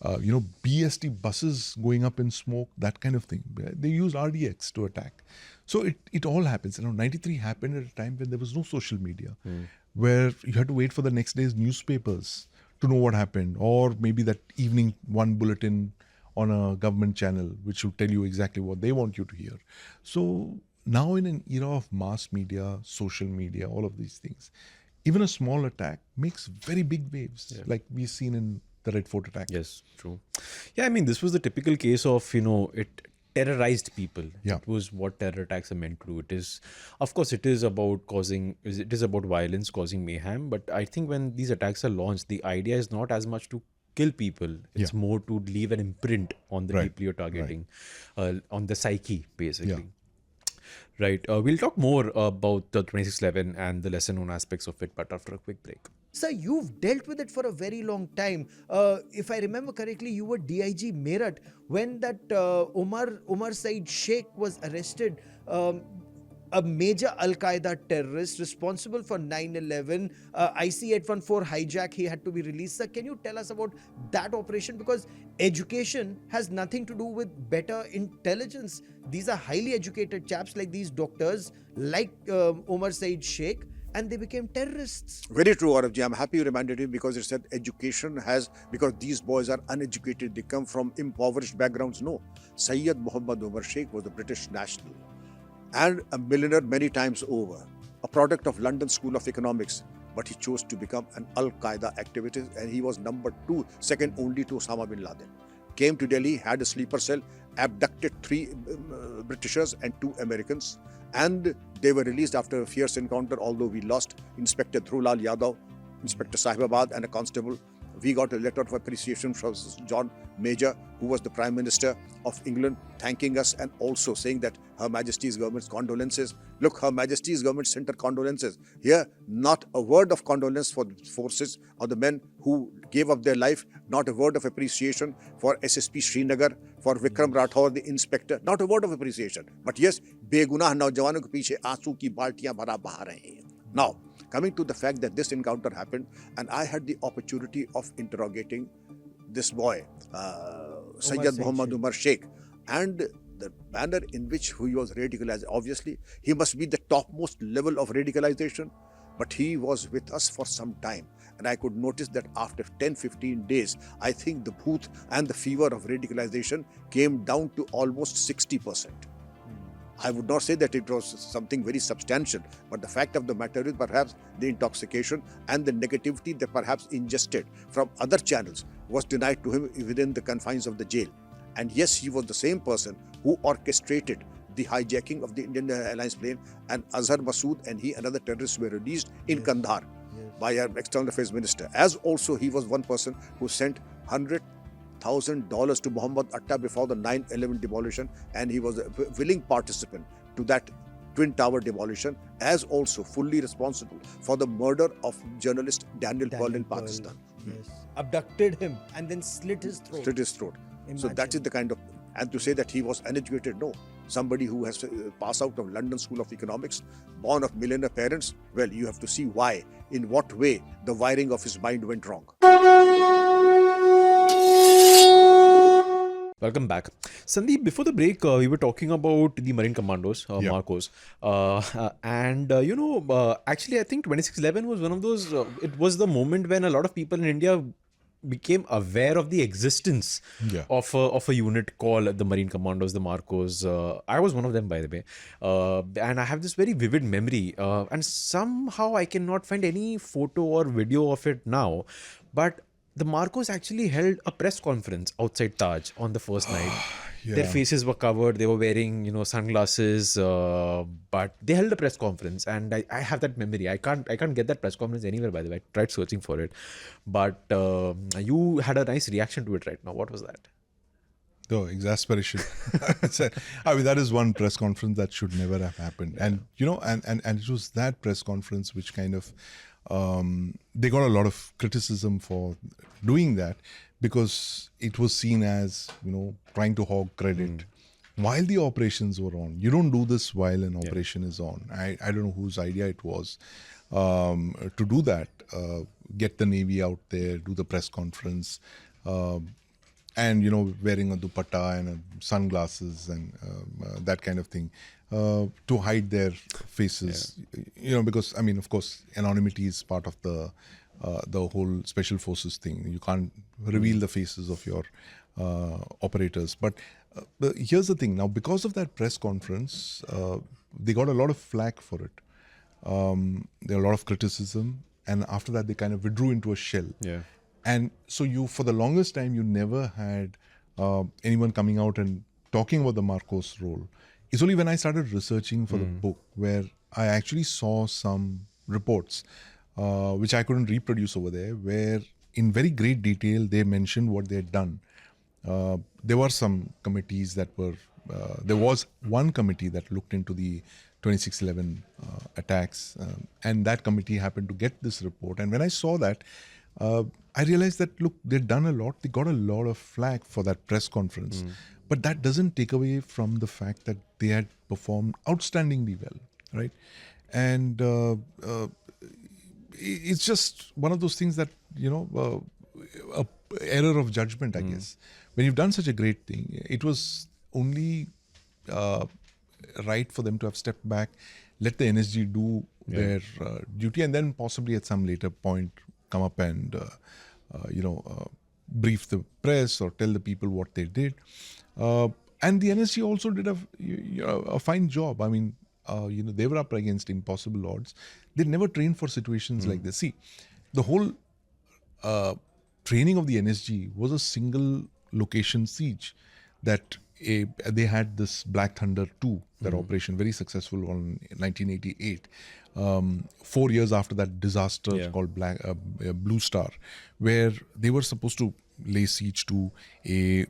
BST buses going up in smoke, that kind of thing. They used RDX to attack. So it all happens. 93 happened at a time when there was no social media, where you had to wait for the next day's newspapers to know what happened, or maybe that evening one bulletin on a government channel which will tell you exactly what they want you to hear. So now in an era of mass media, social media, all of these things, even a small attack makes very big waves, like we've seen in the Red Fort attack. Yes, true. Yeah, I mean, this was the typical case of, it terrorized people. Yeah. It was what terror attacks are meant to do. It is, of course, it is about violence, causing mayhem. But I think when these attacks are launched, the idea is not as much to kill people. It's more to leave an imprint on the people you're targeting, on the psyche, basically. Right. We'll talk more about the 2611 and the lesser known aspects of it, but after a quick break. Sir, you've dealt with it for a very long time. If I remember correctly, you were DIG Meerut when that Omar Said Sheikh was arrested. A major Al-Qaeda terrorist responsible for 9/11, IC-814 hijack, he had to be released. Sir, can you tell us about that operation? Because education has nothing to do with better intelligence. These are highly educated chaps like these doctors, like Omar Said Sheikh, and they became terrorists. Very true, Aurabji. I'm happy you reminded him, because it said education has, because these boys are uneducated, they come from impoverished backgrounds. No. Sayyid Muhammad Omar Sheikh was a British national and a millionaire many times over, a product of London School of Economics, but he chose to become an Al-Qaeda activist, and he was number 2, second only to Osama bin Laden. Came to Delhi, had a sleeper cell, abducted 3 Britishers and 2 Americans, and they were released after a fierce encounter, although we lost Inspector Dhrulal Yadav, Inspector Sahibabad, and a constable. We got a letter of appreciation from John Major, who was the Prime Minister of England, thanking us and also saying that Her Majesty's government's condolences. Look, Her Majesty's government sent her condolences. Here, not a word of condolence for the forces or the men who gave up their life, not a word of appreciation for SSP Srinagar, for Vikram Rathore, the inspector, not a word of appreciation. But yes, बेगुनाह नौजवानों के पीछे आंसू की बाल्टियां भरा बहा रहे हैं. Now, coming to the fact that this encounter happened, and I had the opportunity of interrogating this boy, Sayyid Muhammad Umar Sheikh, and the manner in which he was radicalized. Obviously, he must be the topmost level of radicalization, but he was with us for some time. And I could notice that after 10-15 days, I think the booth and the fever of radicalization came down to almost 60%. I would not say that it was something very substantial, but the fact of the matter is perhaps the intoxication and the negativity that perhaps ingested from other channels was denied to him within the confines of the jail. And yes, he was the same person who orchestrated the hijacking of the Indian Airlines plane, and Azhar Masood and he and other terrorists were released in Kandahar by our External Affairs Minister. As also he was one person who sent $100,000 to Muhammad Atta before the 9/11 demolition, and he was a willing participant to that Twin Tower demolition, as also fully responsible for the murder of journalist Daniel Pearl in Pakistan. Yes. Abducted him and then slit his throat. Slit his throat. So that is the kind of, and to say that he was uneducated, no. Somebody who has passed out of London School of Economics, born of millionaire parents, well, you have to see why, in what way the wiring of his mind went wrong. Welcome back. Sandeep, before the break, we were talking about the Marine Commandos, Marcos. Actually, I think 2611 was one of those, it was the moment when a lot of people in India became aware of the existence of a unit called the Marine Commandos, the Marcos. I was one of them, by the way. And I have this very vivid memory. And somehow I cannot find any photo or video of it now. But the Marcos actually held a press conference outside Taj on the first night. Their faces were covered. They were wearing, sunglasses. But they held a press conference, and I have that memory. I can't get that press conference anywhere, by the way. I tried searching for it, but you had a nice reaction to it right now. What was that? Oh, exasperation. I mean, that is one press conference that should never have happened. And, and it was that press conference which kind of, they got a lot of criticism for doing that, because it was seen as, trying to hog credit while the operations were on. You don't do this while an operation is on. I don't know whose idea it was to do that, get the Navy out there, do the press conference, and, wearing a dupatta and sunglasses and that kind of thing, to hide their faces, because, I mean, of course, anonymity is part of the whole special forces thing. You can't reveal the faces of your operators. But here's the thing. Now, because of that press conference, they got a lot of flack for it. There were a lot of criticism. And after that, they kind of withdrew into a shell. And so for the longest time, you never had anyone coming out and talking about the Marcos role. It's only when I started researching for the book where I actually saw some reports, which I couldn't reproduce over there, where in very great detail, they mentioned what they had done. There were some committees that were, there was one committee that looked into the 26/11 attacks, and that committee happened to get this report. And when I saw that, I realized that, look, they'd done a lot. They got a lot of flack for that press conference. But that doesn't take away from the fact that they had performed outstandingly well, right? And it's just one of those things that, a error of judgment, I guess. When you've done such a great thing, it was only right for them to have stepped back, let the NSG do their duty, and then possibly at some later point come up and, brief the press or tell the people what they did. And the NSG also did a fine job. I mean, they were up against impossible odds. They never trained for situations like this. See, the whole training of the NSG was a single location siege that they had this Black Thunder 2, that operation, very successful in 1988. 4 years after that disaster called Blue Star, where they were supposed to lay siege to a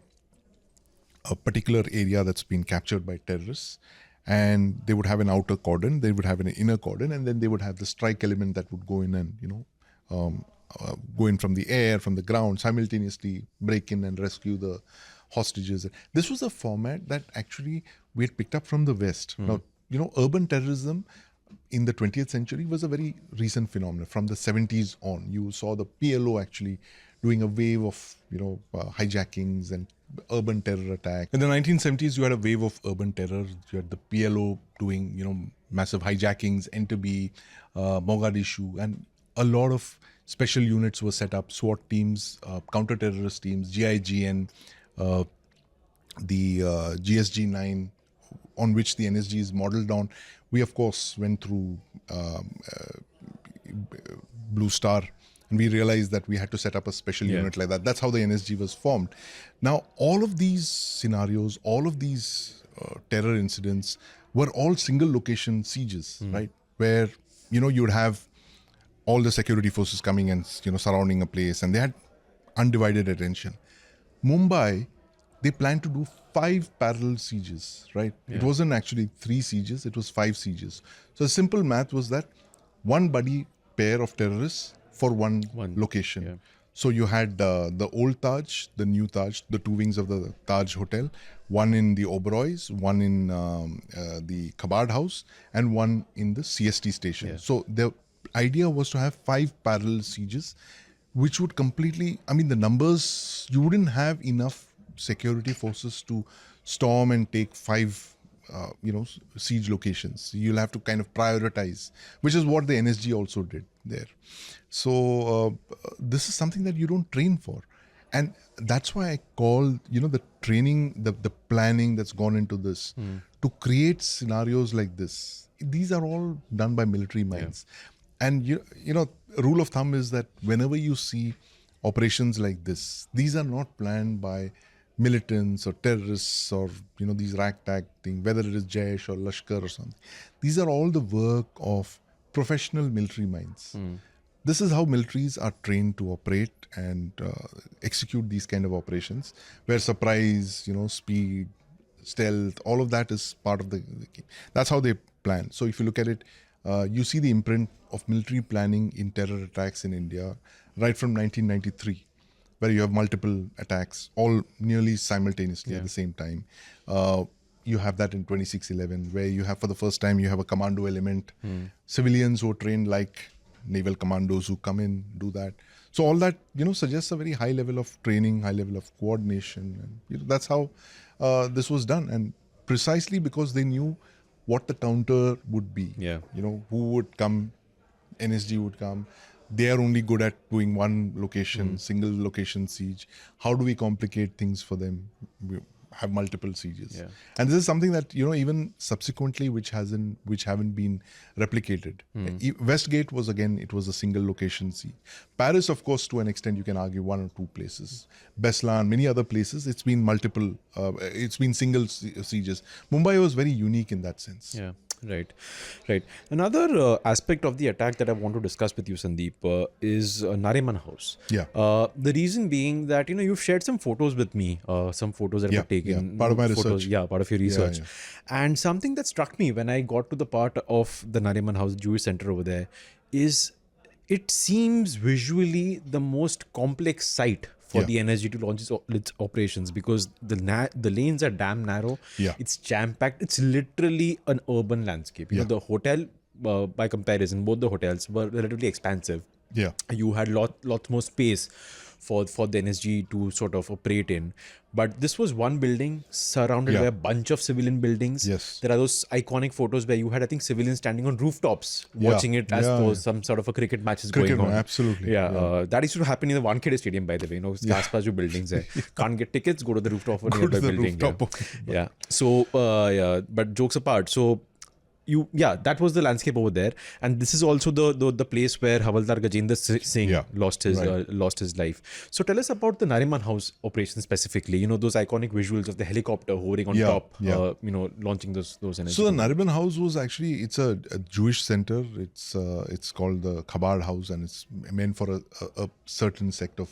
particular area that's been captured by terrorists, and they would have an outer cordon, they would have an inner cordon, and then they would have the strike element that would go in and go in from the air, from the ground, simultaneously break in and rescue the hostages. This was a format that actually we had picked up from the West. Now, urban terrorism in the 20th century was a very recent phenomenon. From the 70s on, you saw the PLO actually doing a wave of, hijackings and urban terror attack. In the 1970s, you had a wave of urban terror. You had the PLO doing, massive hijackings, Entebbe, Mogadishu, and a lot of special units were set up, SWAT teams, counter-terrorist teams, GIGN, the GSG-9, on which the NSG is modeled on. We, of course, went through Blue Star, and we realized that we had to set up a special unit like that. That's how the NSG was formed. Now, all of these scenarios, all of these terror incidents were all single location sieges, right? Where, you would have all the security forces coming and, surrounding a place, and they had undivided attention. Mumbai, they planned to do 5 parallel sieges, right? Yeah. It wasn't actually 3 sieges, it was 5 sieges. So simple math was that one buddy pair of terrorists for one location. Yeah. So you had the old Taj, the new Taj, the 2 wings of the Taj Hotel, one in the Oberoi's, one in the Chabad house, and one in the CST station. Yeah. So the idea was to have 5 parallel sieges, which would completely, the numbers, you wouldn't have enough security forces to storm and take 5 siege locations. You'll have to kind of prioritize, which is what the NSG also did there. So this is something that you don't train for, and that's why I call the training, the planning that's gone into this to create scenarios like this. These are all done by military minds. And rule of thumb is that whenever you see operations like this, these are not planned by militants or terrorists or these ragtag thing, whether it is Jaish or Lashkar or something. These are all the work of professional military minds. This is how militaries are trained to operate and execute these kind of operations, where surprise, speed, stealth, all of that is part of the game. That's how they plan. So if you look at it, you see the imprint of military planning in terror attacks in India right from 1993, where you have multiple attacks, all nearly simultaneously at the same time. You have that in 26/11, where you have, for the first time, you have a commando element, civilians who are trained like naval commandos who come in, do that. So all that, suggests a very high level of training, high level of coordination. And that's how this was done. And precisely because they knew what the counter would be. Who would come, NSG would come. They are only good at doing one location, single location siege. How do we complicate things for them? have multiple sieges. Yeah. And this is something that, even subsequently, which haven't been replicated. Westgate was, again, it was a single location siege. Paris, of course, to an extent, you can argue one or two places. Beslan, many other places, it's been multiple, it's been single sieges. Mumbai was very unique in that sense. Yeah, right. Another aspect of the attack that I want to discuss with you, Sandeep, is Nariman House. Yeah. The reason being that, you've shared some photos with me, some photos that were taken. Yeah. Part of my photos, research. Yeah, part of your research. Yeah. And something that struck me when I got to the part of the Nariman House Jewish Center over there is it seems visually the most complex site for the NSG to launch its operations, because the lanes are damn narrow. Yeah. It's jam-packed. It's literally an urban landscape. The hotel, by comparison, both the hotels were relatively expansive. Yeah. You had lots more space for the NSG to sort of operate in. But this was one building surrounded by a bunch of civilian buildings. Yes. There are those iconic photos where you had, I think, civilians standing on rooftops watching it as though some sort of a cricket match is going on. Absolutely. Yeah. That used to happen in the Wankhede Stadium, by the way. Aas-paas jo buildings hai. Can't get tickets, go to the rooftop of a nearby building. Yeah. So, but jokes apart. So, that was the landscape over there, and this is also the place where Havaldar Gajendra Singh lost his life. So tell us about the Nariman House operation specifically. Those iconic visuals of the helicopter hovering on top. Launching those energies. So the Nariman House was actually, it's a Jewish center. It's called the Chabad House, and it's meant for a certain sect of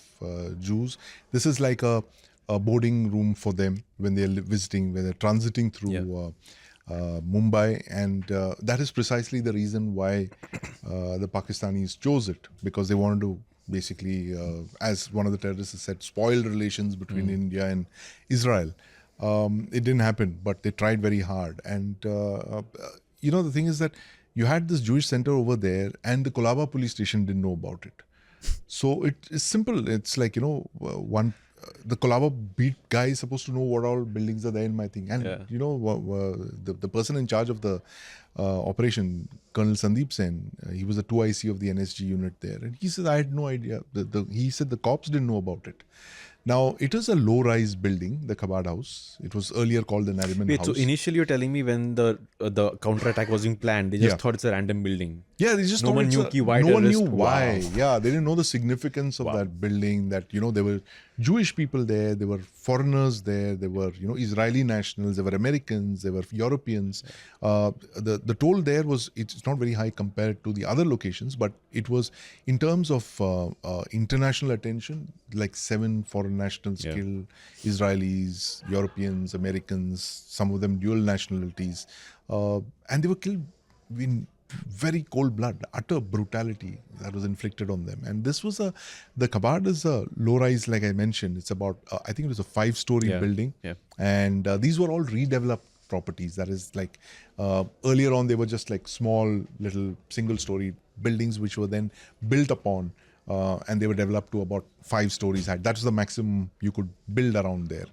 Jews. This is like a boarding room for them when they're visiting, when they're transiting through. Mumbai, and that is precisely the reason why the Pakistanis chose it, because they wanted to basically, as one of the terrorists said, spoil relations between India and Israel. It didn't happen, but they tried very hard. And the thing is that you had this Jewish center over there, and the Colaba police station didn't know about it. So it is simple. It's like, the Colaba beat guy is supposed to know what all buildings are there in my thing. And, the person in charge of the operation, Colonel Sandeep Sen, he was the 2IC of the NSG unit there. And he said, I had no idea. He said the cops didn't know about it. Now, it is a low-rise building, the Chabad House. It was earlier called the Nariman House. So initially you're telling me when the counter-attack was being planned, they just thought it's a random building. Yeah, they just no one knew why. No one knew why. Wow. Yeah, they didn't know the significance of that building, that, there were Jewish people there, there were foreigners there, there were, Israeli nationals, there were Americans, there were Europeans. The toll there it's not very high compared to the other locations, but it was, in terms of international attention, like 7 foreign nationals killed, Israelis, Europeans, Americans, some of them dual nationalities. And they were killed in very cold blood, utter brutality that was inflicted on them. And this was the Chabad is a low-rise, like I mentioned. It's about, I think it was a 5-story building. Yeah. And these were all redeveloped properties. That is like, earlier on, they were just like small, little single-story buildings, which were then built upon. And they were developed to about 5 stories high. That's the maximum you could build around there.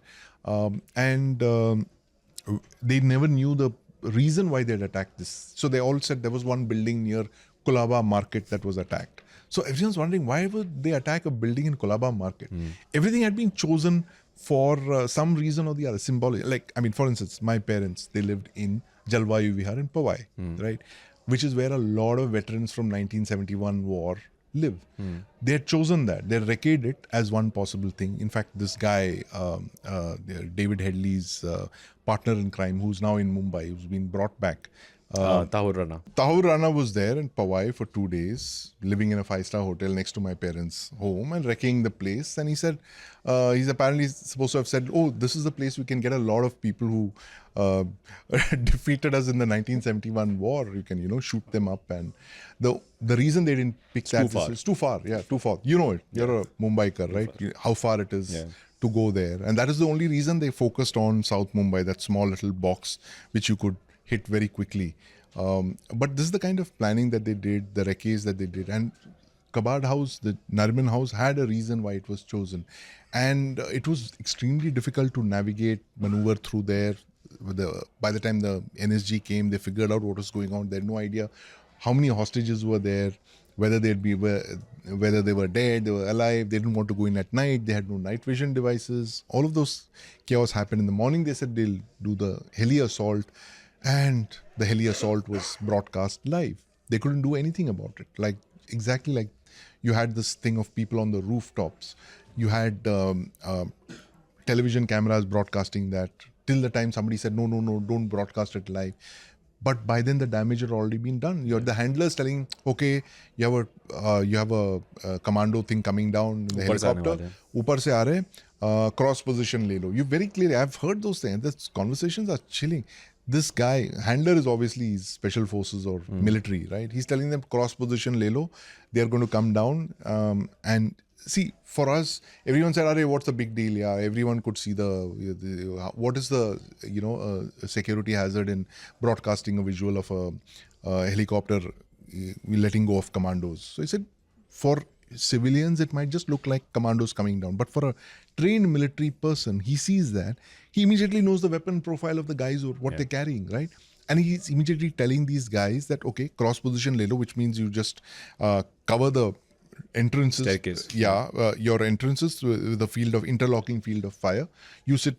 They never knew the reason why they'd attacked this. So they all said there was one building near Colaba Market that was attacked. So everyone's wondering, why would they attack a building in Colaba Market? Everything had been chosen for some reason or the other, symbolic. Like, for instance, my parents, they lived in Jalvayu Vihar in Powai, right? Which is where a lot of veterans from 1971 war live. They had chosen that. They recorded it as one possible thing. In fact, this guy, David Headley's partner in crime, who's now in Mumbai, who's been brought back. Tahur Rana. Tahur Rana was there in Powai for 2 days, living in a 5-star hotel next to my parents' home and wrecking the place. And he said, he's apparently supposed to have said, oh, this is the place we can get a lot of people who defeated us in the 1971 war. You can, shoot them up. And the reason they didn't pick that is it's too far. Yeah, too far. You know it. You're a Mumbaiker, right? How far it is to go there. And that is the only reason they focused on South Mumbai, that small little box which you could hit very quickly. But this is the kind of planning that they did, the recce that they did. And Chabad House, the Nariman House, had a reason why it was chosen. And it was extremely difficult to navigate, maneuver through there. By the time the NSG came, they figured out what was going on. They had no idea how many hostages were there, whether whether they were dead, they were alive. They didn't want to go in at night. They had no night vision devices. All of those chaos happened in the morning. They said they'll do the heli assault, and the heli assault was broadcast live. They couldn't do anything about it. Like exactly like you had this thing of people on the rooftops. You had television cameras broadcasting that till the time somebody said, no, don't broadcast it live. But by then the damage had already been done. You're the handlers telling, okay, you have a commando thing coming down in the helicopter. Upar se aa rahe, cross position le lo. You very clearly, I've heard those things. Those conversations are chilling. This guy, handler is obviously special forces or military, right? He's telling them cross position le lo. They're going to come down. And see, for us, everyone said, "Arey, what's the big deal? Yeah, everyone could see what is the security hazard in broadcasting a visual of a helicopter letting go of commandos." So he said, for civilians, it might just look like commandos coming down, but for a trained military person, he sees that, he immediately knows the weapon profile of the guys or what they're carrying, right? And he's immediately telling these guys that, okay, cross position lelo, which means you just cover the entrances. Staircase. Your entrances with a interlocking field of fire.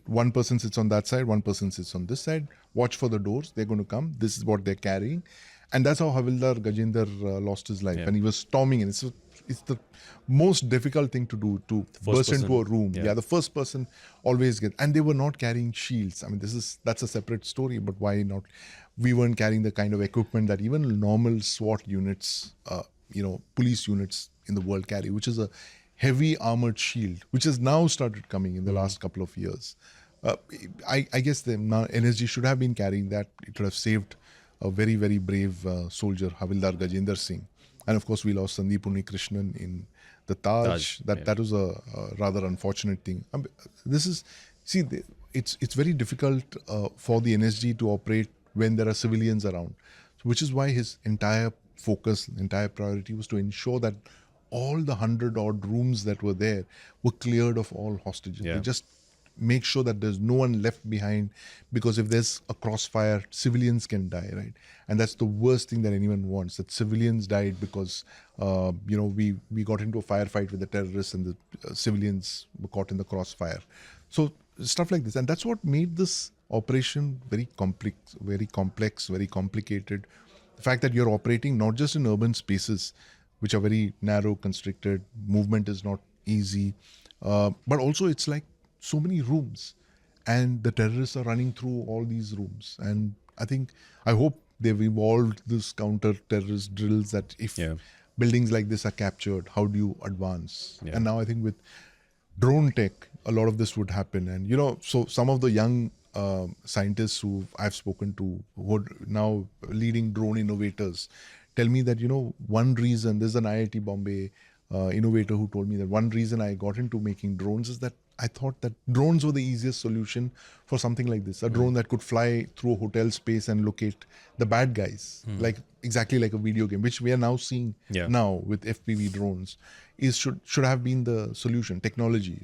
One person sits on that side, one person sits on this side. Watch for the doors. They're going to come. This is what they're carrying. And that's how Havildar Gajendra lost his life. And he was storming in. It's the most difficult thing to do, to burst into a room. The first person always gets. And they were not carrying shields. I mean, that's a separate story, but why not? We weren't carrying the kind of equipment that even normal SWAT units, police units in the world carry, which is a heavy armored shield, which has now started coming in the last couple of years. I guess the NSG should have been carrying that. It would have saved a very, very brave soldier, Havildar Gajendra Singh. And of course, we lost Sandeep Unnithan in the Taj. That was a rather unfortunate thing. It's very difficult for the NSG to operate when there are civilians around, which is why his entire focus, entire priority was to ensure that all the 100-odd rooms that were there were cleared of all hostages. They just make sure that there's no one left behind, because if there's a crossfire, civilians can die, right? And that's the worst thing that anyone wants, that civilians died because, we got into a firefight with the terrorists and the civilians were caught in the crossfire. So stuff like this. And that's what made this operation very complex, very complicated. The fact that you're operating not just in urban spaces, which are very narrow, constricted, movement is not easy, but also it's like so many rooms, and the terrorists are running through all these rooms. And I hope they've evolved this counter-terrorist drills that if buildings like this are captured, how do you advance? And now I think with drone tech, a lot of this would happen. And, so some of the young scientists who I've spoken to, who are now leading drone innovators, tell me that, one reason, there's an IIT Bombay innovator who told me that one reason I got into making drones is that I thought that drones were the easiest solution for something like this. A drone that could fly through a hotel space and locate the bad guys, exactly like a video game, which we are now seeing now with FPV drones, should have been the solution. Technology,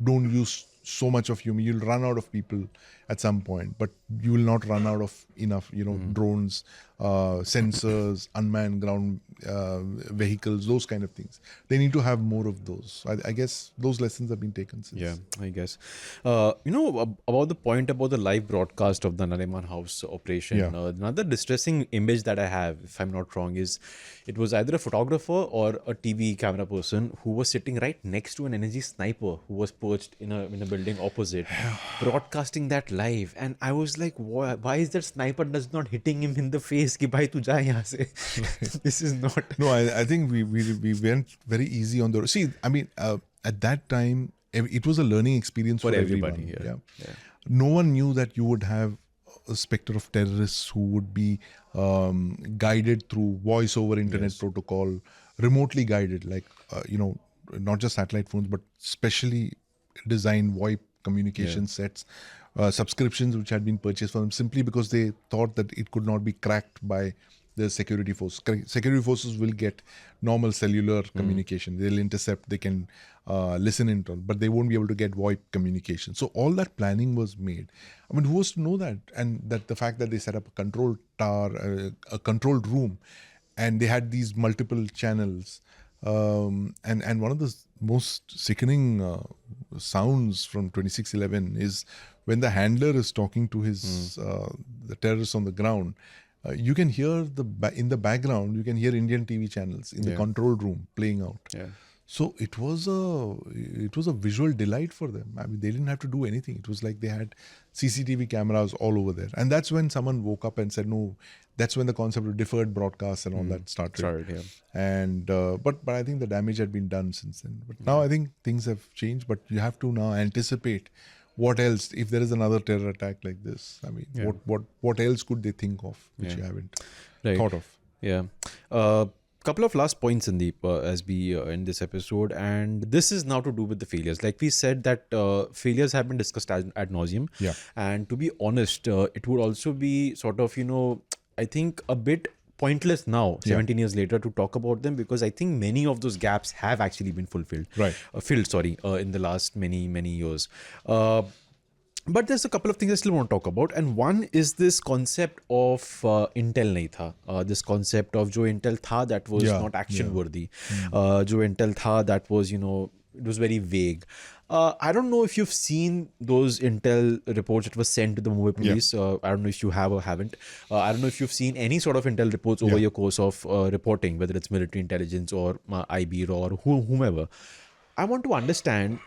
don't use so much of human. You'll run out of people at some point, but you will not run out of enough, drones, sensors, unmanned ground vehicles, those kind of things. They need to have more of those. I guess those lessons have been taken since. Yeah, I guess. About the point about the live broadcast of the Nariman House operation, another distressing image that I have, if I'm not wrong, is it was either a photographer or a TV camera person who was sitting right next to an NSG sniper who was perched in a building opposite, broadcasting that live. And I was like, why is that sniper not hitting him in the face? Ki bhai tu ja yahan se. This is not. No, I think we went very easy on the. See, I mean, at that time, it was a learning experience for everybody. Everyone. Yeah. No one knew that you would have a specter of terrorists who would be guided through voice over internet protocol, remotely guided, like not just satellite phones, but specially designed VoIP communication sets, subscriptions which had been purchased for them simply because they thought that it could not be cracked by the security force. Security forces will get normal cellular communication. They'll intercept, they can listen into, but they won't be able to get VoIP communication. So all that planning was made. I mean, who was to know that? And that the fact that they set up a control tower, a controlled room, and they had these multiple channels. And one of the most sickening sounds from 26/11 is when the handler is talking to his the terrorists on the ground. You can hear in the background. You can hear Indian TV channels in the control room playing out. Yeah. So it was a visual delight for them. I mean, they didn't have to do anything. It was like they had CCTV cameras all over there. And that's when someone woke up and said, no, that's when the concept of deferred broadcasts and all that started. Yeah. And but I think the damage had been done since then. But now I think things have changed. But you have to now anticipate what else if there is another terror attack like this. I mean, what else could they think of which you haven't thought of? Yeah. Couple of last points, Sandeep, as we end this episode, and this is now to do with the failures. Like we said that failures have been discussed ad nauseum. Yeah. And to be honest, it would also be sort of, I think a bit pointless now, 17 years later, to talk about them, because I think many of those gaps have actually been filled in the last many years. But there's a couple of things I still want to talk about, and one is this concept of Intel nahi tha. This concept of jo Intel tha that was not action worthy. Jo Intel tha that was, it was very vague. I don't know if you've seen those Intel reports that were sent to the Mumbai police. I don't know if you have or haven't. I don't know if you've seen any sort of Intel reports over your course of reporting, whether it's military intelligence or IB or whomever. I want to understand,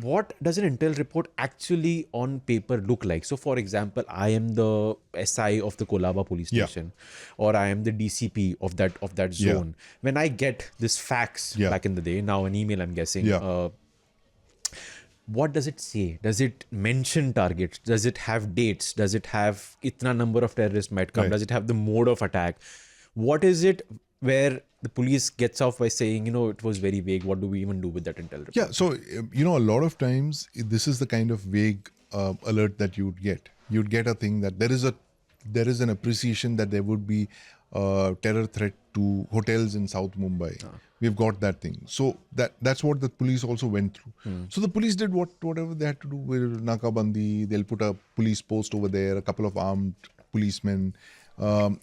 what does an Intel report actually on paper look like? So, for example, I am the SI of the Kolaba police station, or I am the DCP of that zone. When I get this fax back in the day, now an email, I'm guessing, what does it say? Does it mention targets? Does it have dates? Does it have itna number of terrorists might come? Does it have the mode of attack? What is it where the police gets off by saying, it was very vague? What do we even do with that Intel report? Yeah, so, a lot of times, this is the kind of vague alert that you would get. You'd get a thing that there is an appreciation that there would be terror threat to hotels in South Mumbai. We've got that thing. So that's what the police also went through. So the police did whatever they had to do with Nakabandi. They'll put a police post over there, a couple of armed policemen,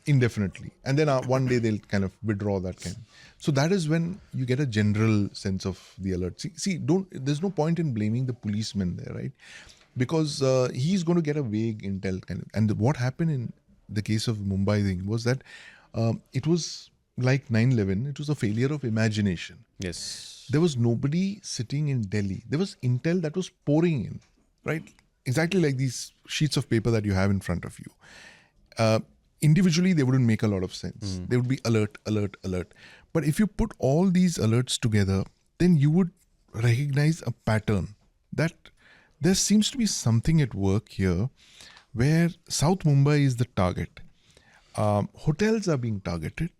indefinitely. And then one day they'll kind of withdraw that kind. So that is when you get a general sense of the alert. There's no point in blaming the policeman there, right? Because he's going to get a vague intel kind of. And what happened in the case of Mumbai thing was that it was like 9/11, it was a failure of imagination. Yes. There was nobody sitting in Delhi. There was intel that was pouring in, right? Exactly like these sheets of paper that you have in front of you. Individually, they wouldn't make a lot of sense. They would be alert. But if you put all these alerts together, then you would recognize a pattern that there seems to be something at work here where South Mumbai is the target. Hotels are being targeted.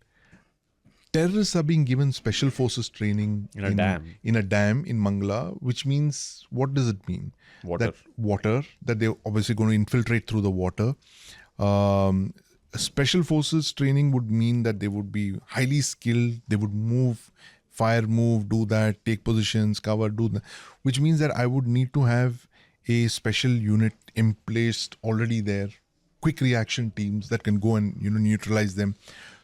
Terrorists are being given special forces training in a dam in Mangla, which means, what does it mean? Water. That they're obviously going to infiltrate through the water. Special forces training would mean that they would be highly skilled. They would move, do that, take positions, cover, do that. Which means that I would need to have a special unit in place already there. Quick reaction teams that can go and neutralize them.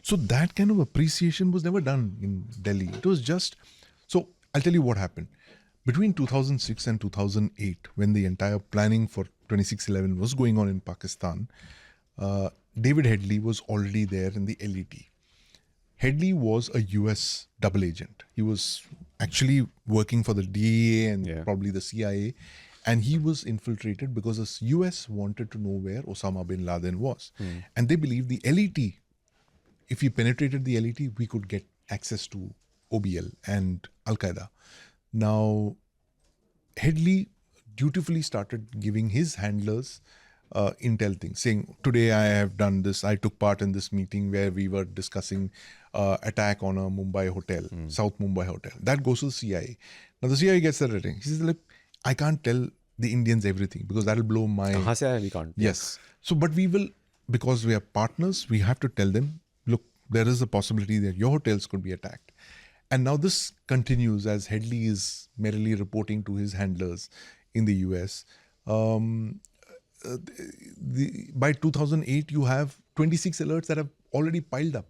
So that kind of appreciation was never done in Delhi. It was just, so I'll tell you what happened. Between 2006 and 2008, when the entire planning for 26/11 was going on in Pakistan, David Headley was already there in the LET. Headley was a US double agent. He was actually working for the DEA and probably the CIA. And he was infiltrated because the US wanted to know where Osama bin Laden was. And they believed the LET, if we penetrated the LET, we could get access to OBL and Al-Qaeda. Now, Headley dutifully started giving his handlers intel things, saying, today I have done this, I took part in this meeting where we were discussing attack on a Mumbai hotel, South Mumbai hotel. That goes to the CIA. Now the CIA gets that rating. He says, look, I can't tell the Indians everything because that'll blow my... We can't. Yes. So, but we will, because we are partners, we have to tell them, look, there is a possibility that your hotels could be attacked. And now this continues as Headley is merrily reporting to his handlers in the US. By 2008, you have 26 alerts that have already piled up.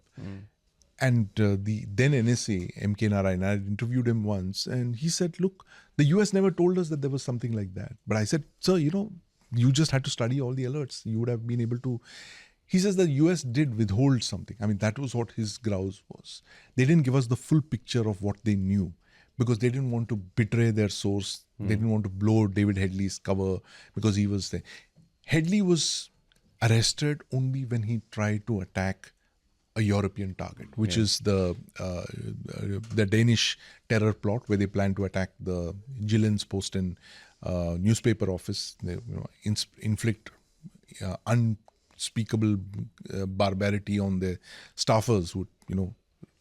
And the then NSA, MK Narayan, I interviewed him once, and he said, look, the US never told us that there was something like that. But I said, sir, you just had to study all the alerts. You would have been able to. He says the US did withhold something. I mean, that was what his grouse was. They didn't give us the full picture of what they knew because they didn't want to betray their source. They didn't want to blow David Headley's cover because he was there. Headley was arrested only when he tried to attack a European target, which is the Danish terror plot where they plan to attack the Jyllands Posten newspaper office. They inflict unspeakable barbarity on the staffers who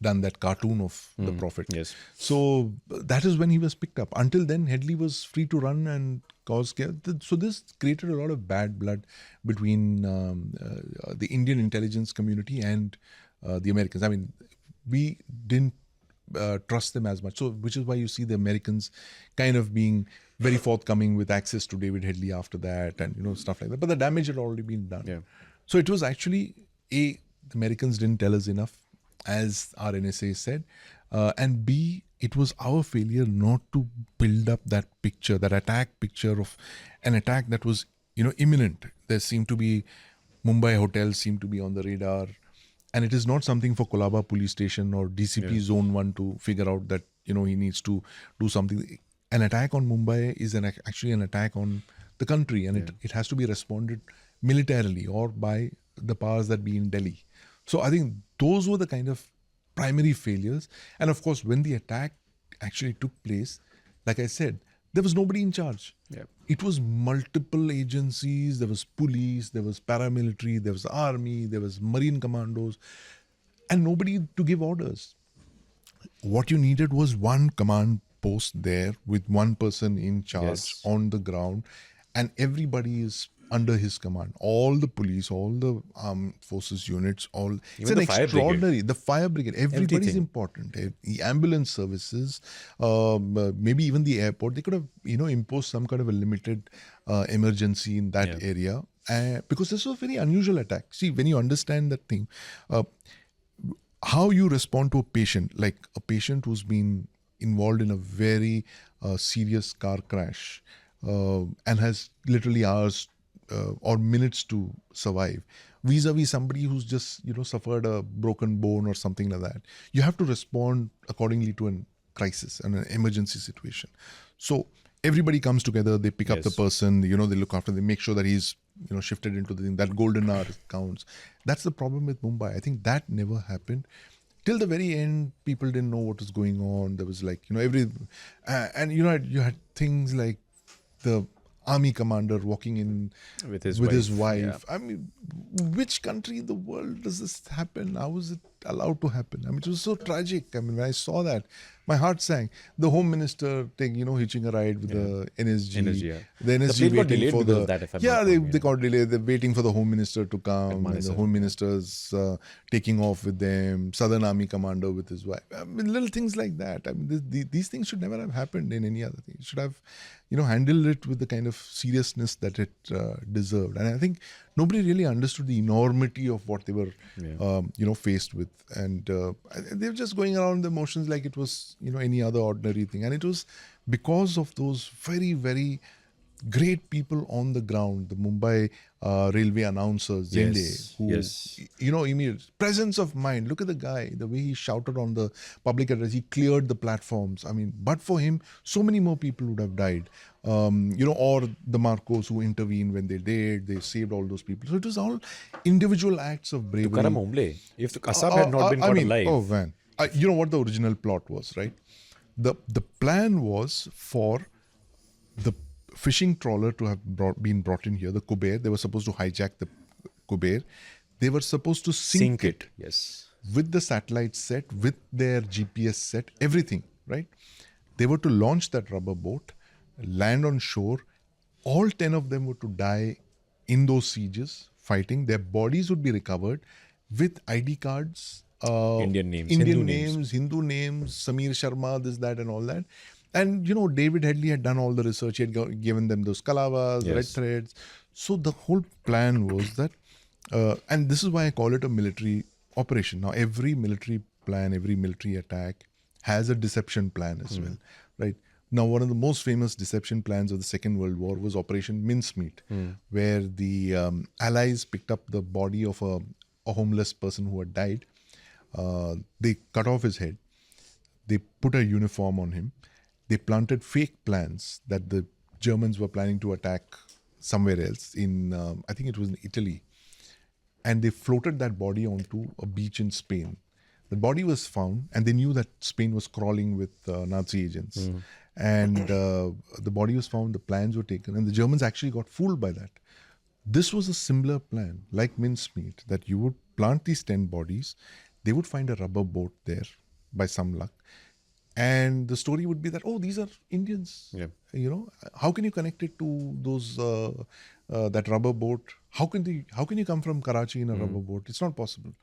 done that cartoon of the prophet. Yes. So that is when he was picked up. Until then, Headley was free to run and cause chaos. So this created a lot of bad blood between the Indian intelligence community and the Americans. I mean, we didn't trust them as much. So, which is why you see the Americans kind of being very forthcoming with access to David Headley after that, and stuff like that. But the damage had already been done. Yeah. So it was actually the Americans didn't tell us enough, as our NSA said, and B, it was our failure not to build up that picture, that attack picture of an attack that was imminent. There seemed to be Mumbai hotels seemed to be on the radar. And it is not something for Kolaba police station or DCP zone 1 to figure out that, he needs to do something. An attack on Mumbai is actually an attack on the country, and it has to be responded militarily or by the powers that be in Delhi. So I think those were the kind of primary failures. And of course, when the attack actually took place, like I said, there was nobody in charge. Yeah. It was multiple agencies. There was police, there was paramilitary, there was army, there was marine commandos, and nobody to give orders. What you needed was one command post there with one person in charge on the ground, and everybody is under his command. All the police, all the armed forces units, it's an extraordinary. The fire brigade, everybody is important. The ambulance services, maybe even the airport. They could have, imposed some kind of a limited emergency in that area because this was a very unusual attack. See, when you understand that thing, how you respond to a patient, like a patient who's been involved in a very serious car crash and has literally hours or minutes to survive, vis-a-vis somebody who's just suffered a broken bone or something like that. You have to respond accordingly to a crisis and an emergency situation. So everybody comes together, they pick up the person, they look after, they make sure that he's shifted into the thing. That golden hour counts. That's the problem with Mumbai. I think that never happened. Till the very end, people didn't know what was going on. There was and you had things like the army commander walking in with his wife. Yeah. I mean, which country in the world does this happen? How is it allowed to happen? I mean, it was so tragic. I mean, when I saw that, my heart sank. The home minister hitching a ride with the NSG. The NSG waiting for the they got delayed. They're waiting for the home minister to come. And the home minister's taking off with them. Southern Army commander with his wife. I mean, little things like that. I mean, these things should never have happened in any other thing. It should have, handled it with the kind of seriousness that it deserved. And I think nobody really understood the enormity of what they were, faced with. And they were just going around the motions like it was, any other ordinary thing. And it was because of those very, very great people on the ground, the Mumbai railway announcer, Zende, who, immediate presence of mind. Look at the guy, the way he shouted on the public address, he cleared the platforms. I mean, but for him, so many more people would have died. Or the Marcos who intervened when they did, they saved all those people. So it was all individual acts of bravery. If the Kasab had not been caught alive. Oh, man. You know what the original plot was, right? The plan was for the fishing trawler to have been brought in here, the Kuber. They were supposed to hijack the Kuber. They were supposed to sink it. Yes. With the satellite set, with their GPS set, everything, right? They were to launch that rubber boat, land on shore. All 10 of them were to die in those sieges, fighting. Their bodies would be recovered with ID cards, Indian names, Hindu names, Samir Sharma, this, that, and all that. And, David Headley had done all the research. He had given them those kalavas, red threads. So the whole plan was that, and this is why I call it a military operation. Now, every military plan, every military attack has a deception plan as well, right? Now, one of the most famous deception plans of the Second World War was Operation Mincemeat, where the Allies picked up the body of a homeless person who had died. They cut off his head. They put a uniform on him. They planted fake plans that the Germans were planning to attack somewhere else in, I think it was in Italy. And they floated that body onto a beach in Spain. The body was found, and they knew that Spain was crawling with Nazi agents. And the body was found, the plans were taken, and the Germans actually got fooled by that. This was a similar plan, like mincemeat, that you would plant these 10 bodies, they would find a rubber boat there by some luck. And the story would be that, oh, these are Indians. Yeah. You know, how can you connect it to those that rubber boat? How can you come from Karachi in a rubber boat? It's not possible.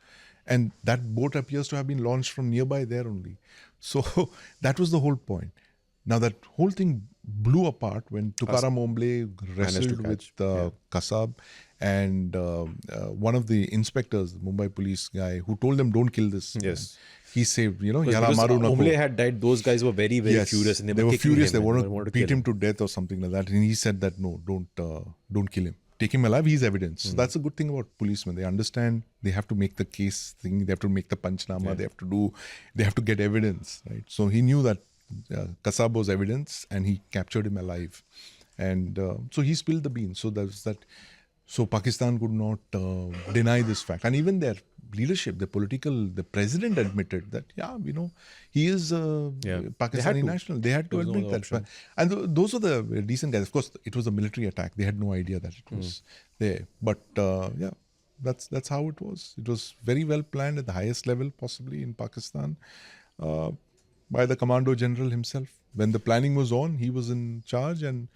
And that boat appears to have been launched from nearby there only. So that was the whole point. Now that whole thing blew apart when Tukaram Omble wrestled with Kasab, and one of the inspectors, the Mumbai police guy, who told them don't kill this. Yes. He saved, Because Yara Maru Nako. Omble had died, those guys were very, very furious, and they were furious. Him, they wanted to beat him to death or something like that. And he said that no, don't kill him. Take him alive. He's evidence. So that's a good thing about policemen. They understand. They have to make the case thing. They have to make the panchnama. They have to get evidence, right? So he knew that Kasab was evidence, and he captured him alive. And so he spilled the beans. So there's that. So Pakistan could not deny this fact. And even their leadership, the president admitted that, he is a Pakistani national. They had to admit that. And those are the decent guys. Of course, it was a military attack. They had no idea that it was there. But that's how it was. It was very well planned at the highest level possibly in Pakistan by the Commando General himself. When the planning was on, he was in charge, and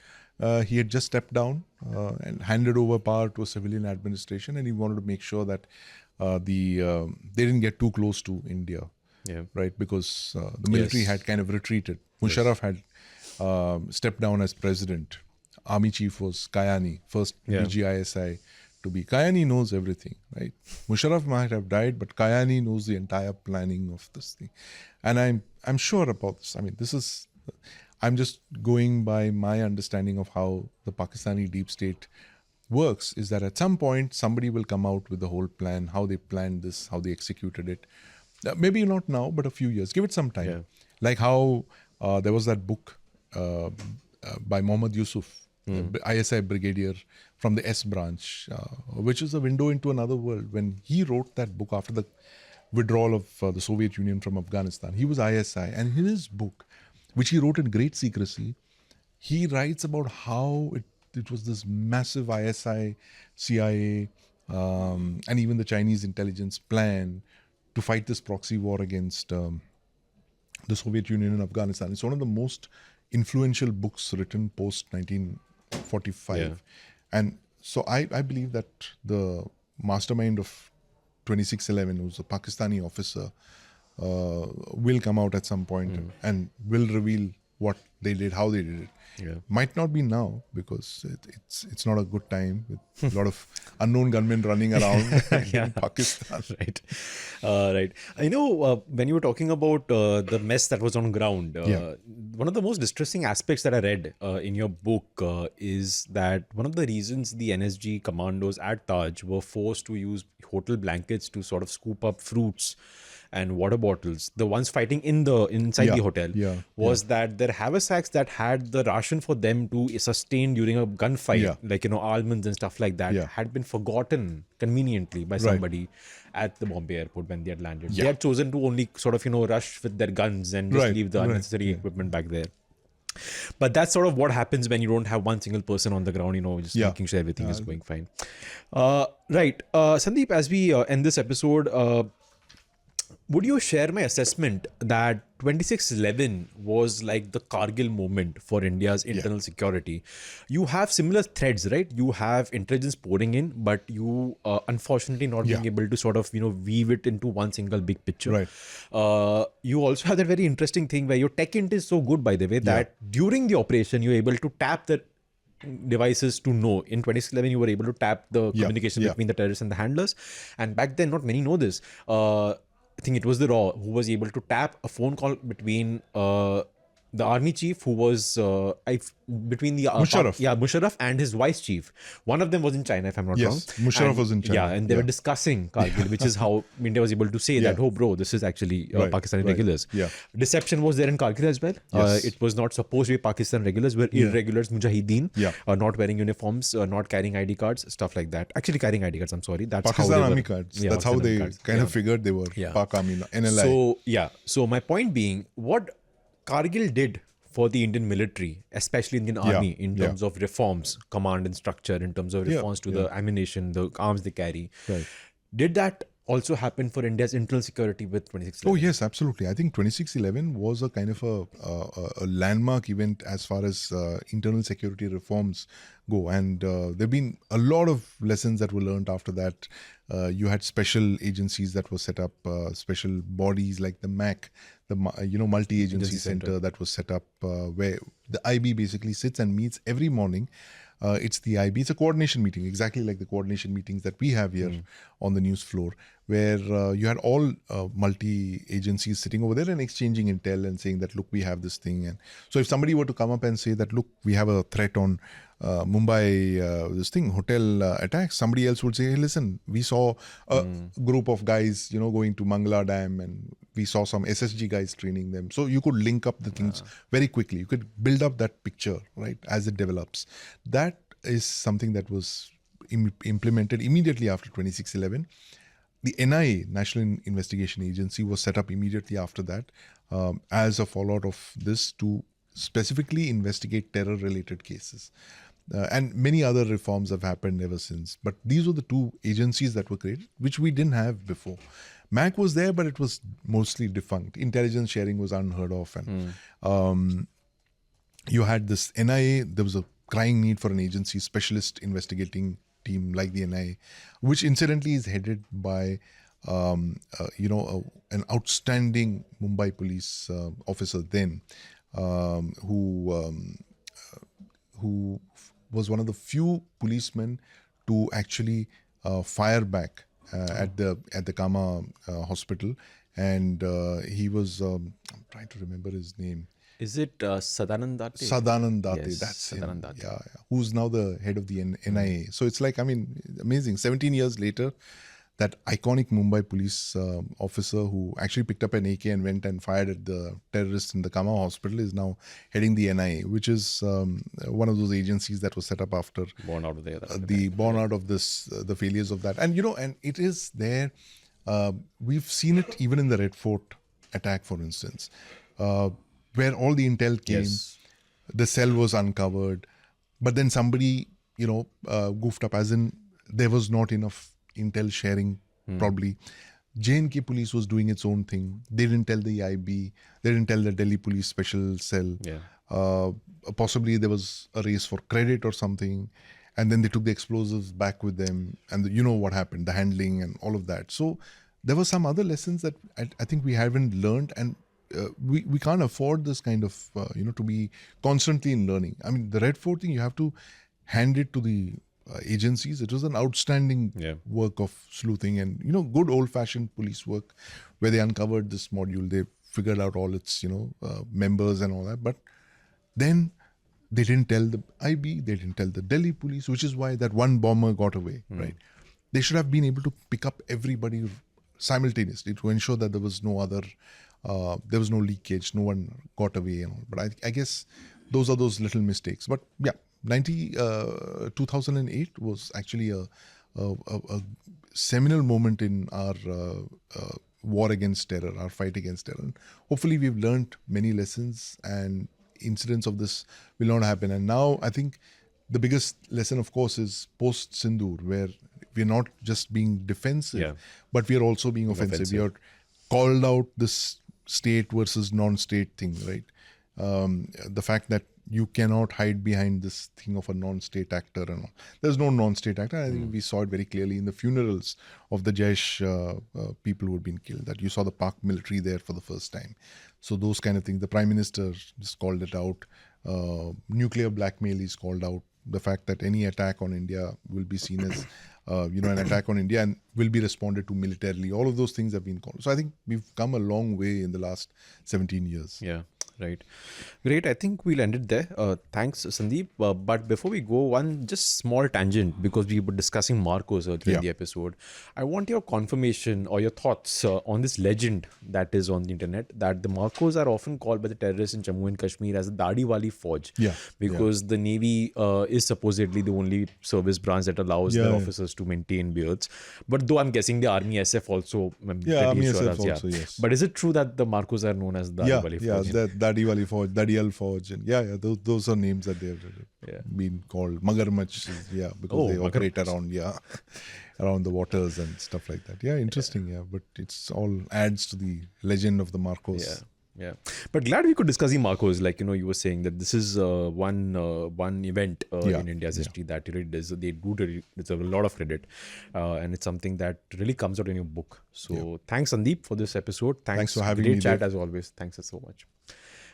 he had just stepped down and handed over power to a civilian administration, and he wanted to make sure that they didn't get too close to India, right? Because the military had kind of retreated. Musharraf had stepped down as president. Army chief was Kayani, first DGISI to be. Kayani knows everything, right? Musharraf might have died, but Kayani knows the entire planning of this thing. And I'm sure about this. I mean, I'm just going by my understanding of how the Pakistani deep state works, is that at some point somebody will come out with the whole plan, how they planned this, how they executed it. Maybe not now, but a few years. Give it some time. Yeah. Like how there was that book by Mohammad Yusuf, ISI brigadier from the S branch, which is a window into another world. When he wrote that book after the withdrawal of the Soviet Union from Afghanistan, he was ISI, and in his book, which he wrote in great secrecy, he writes about how it was this massive ISI, CIA, and even the Chinese intelligence plan to fight this proxy war against the Soviet Union in Afghanistan. It's one of the most influential books written post-1945. Yeah. And so I believe that the mastermind of 2611, who's a Pakistani officer, will come out at some point and will reveal what they did, how they did it. Yeah. Might not be now, because it's not a good time with a lot of unknown gunmen running around in Pakistan. Right. Right. I know when you were talking about the mess that was on ground, one of the most distressing aspects that I read in your book is that one of the reasons the NSG commandos at Taj were forced to use hotel blankets to sort of scoop up fruits and water bottles, the ones fighting inside the hotel, was that their haversacks that had the ration for them to sustain during a gunfight, like almonds and stuff like that, had been forgotten conveniently by somebody at the Bombay airport when they had landed. They had chosen to only sort of rush with their guns and just leave the unnecessary equipment back there. But that's sort of what happens when you don't have one single person on the ground, just making sure everything is going fine. Right. Sandeep, as we end this episode, would you share my assessment that 2611 was like the Kargil moment for India's internal security? You have similar threads, right? You have intelligence pouring in, but you unfortunately not being able to sort of, weave it into one single big picture. Right. You also have that very interesting thing where your tech int is so good, by the way, that during the operation, you're able to tap the devices to know. In 2011, you were able to tap the communication between the terrorists and the handlers. And back then, not many know this. think it was the RAW who was able to tap a phone call between the army chief who was between the Musharraf. Musharraf and his vice chief. One of them was in China, if I'm not wrong. Yes, Musharraf was in China. Yeah, and they were discussing Kargil, which is how India was able to say that, oh, bro, this is actually Pakistani regulars. Yeah. Deception was there in Kargil as well. Yes. It was not supposed to be Pakistan regulars, were irregulars, mujahideen, not wearing uniforms, not carrying ID cards, stuff like that. Actually, carrying ID cards, I'm sorry. That's Pakistan how they Army were. cards. Yeah, That's how Pakistan they Army cards. kind of figured they were Pak Army, NLI. So my point being, what Kargil did for the Indian military, especially Indian army, in terms of reforms, command and structure, in terms of reforms to the ammunition, the arms they carry. Right. Did that also happen for India's internal security with 2611? Oh yes, absolutely. I think 2611 was a kind of a landmark event as far as internal security reforms go, and there've been a lot of lessons that were learned after that. You had special agencies that were set up, special bodies like the MAC, the multi-agency center that was set up, where the IB basically sits and meets every morning. It's the IB. It's a coordination meeting, exactly like the coordination meetings that we have here on the news floor, where you had all multi-agencies sitting over there and exchanging intel and saying that, look, we have this thing. And so if somebody were to come up and say that, look, we have a threat on Mumbai, this thing, hotel attacks, somebody else would say, hey, listen, we saw a group of guys, going to Mangala Dam, and we saw some SSG guys training them. So you could link up the things very quickly. You could build up that picture, right, as it develops. That is something that was implemented immediately after 2611. The NIA, National Investigation Agency, was set up immediately after that as a fallout of this to specifically investigate terror-related cases. And many other reforms have happened ever since. But these were the two agencies that were created, which we didn't have before. MAC was there, but it was mostly defunct. Intelligence sharing was unheard of. And you had this NIA, there was a crying need for an agency, specialist investigating team like the NIA, which incidentally is headed by an outstanding Mumbai police officer then, who was one of the few policemen to actually fire back at the Kama hospital, and he was I'm trying to remember his name. Is it Sadanand Date? Sadanand Date, Yes, that's him. Sadanand Date. Yeah, who's now the head of the NIA. So it's like, amazing. 17 years later, that iconic Mumbai police officer who actually picked up an AK and went and fired at the terrorists in the Kama hospital is now heading the NIA, which is one of those agencies that was set up after Born out of there. born out of this, the failures of that. And, and it is there. We've seen it even in the Red Fort attack, for instance, where all the intel came, the cell was uncovered, but then somebody, goofed up, as in there was not enough intel sharing, probably. J&K police was doing its own thing. They didn't tell the IB, they didn't tell the Delhi police special cell. Possibly there was a race for credit or something, and then they took the explosives back with them, and you know what happened, the handling and all of that. So there were some other lessons that I think we haven't learned, and we can't afford this kind of, to be constantly in learning. I mean, the Red Fort thing, you have to hand it to the agencies. It was an outstanding work of sleuthing and, good old-fashioned police work, where they uncovered this module. They figured out all its, members and all that. But then they didn't tell the IB, they didn't tell the Delhi police, which is why that one bomber got away, right? They should have been able to pick up everybody simultaneously to ensure that there was no other, there was no leakage, no one got away and all. But I guess those are those little mistakes. But yeah, 2008 was actually a seminal moment in our war against terror, our fight against terror. And hopefully we've learned many lessons and incidents of this will not happen. And now I think the biggest lesson, of course, is post-Sindoor, where we're not just being defensive, but we are also being offensive. We are called out this state versus non-state thing, right? The fact that you cannot hide behind this thing of a non-state actor and all. There's no non-state actor. I think we saw it very clearly in the funerals of the Jaish people who had been killed, that you saw the Pak military there for the first time. So those kind of things. The Prime Minister just called it out. Nuclear blackmail is called out. The fact that any attack on India will be seen as an attack on India, and will be responded to militarily. All of those things have been called. So I think we've come a long way in the last 17 years. Yeah. Right. Great. I think we'll end it there. Thanks, Sandeep. But before we go, one just small tangent, because we were discussing Marcos earlier in the episode. I want your confirmation or your thoughts on this legend that is on the internet, that the Marcos are often called by the terrorists in Jammu and Kashmir as the Dadi Wali Fauj. Yeah. Because the Navy is supposedly the only service branch that allows their officers to maintain beards. But though I'm guessing the Army SF also. Army SF also, yes. But is it true that the Marcos are known as Dadi Wali Fauj? Yeah, Dadi Wali Fauj, Dadial Fauj, and those are names that they've been called. Magarmach, because they operate around the waters and stuff like that. Yeah, interesting. But it's all adds to the legend of the Marcos. Yeah, but glad we could discuss the Marcos. Like, you were saying that this is one event in India's history that really they do deserve a lot of credit, and it's something that really comes out in your book. So thanks, Sandeep, for this episode. Thanks for having me. Great chat as always. Thanks so much.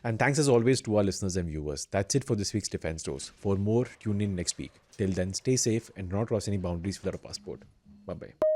And thanks as always to our listeners and viewers. That's it for this week's Defense Dose. For more, tune in next week. Till then, stay safe and do not cross any boundaries without a passport. Bye-bye.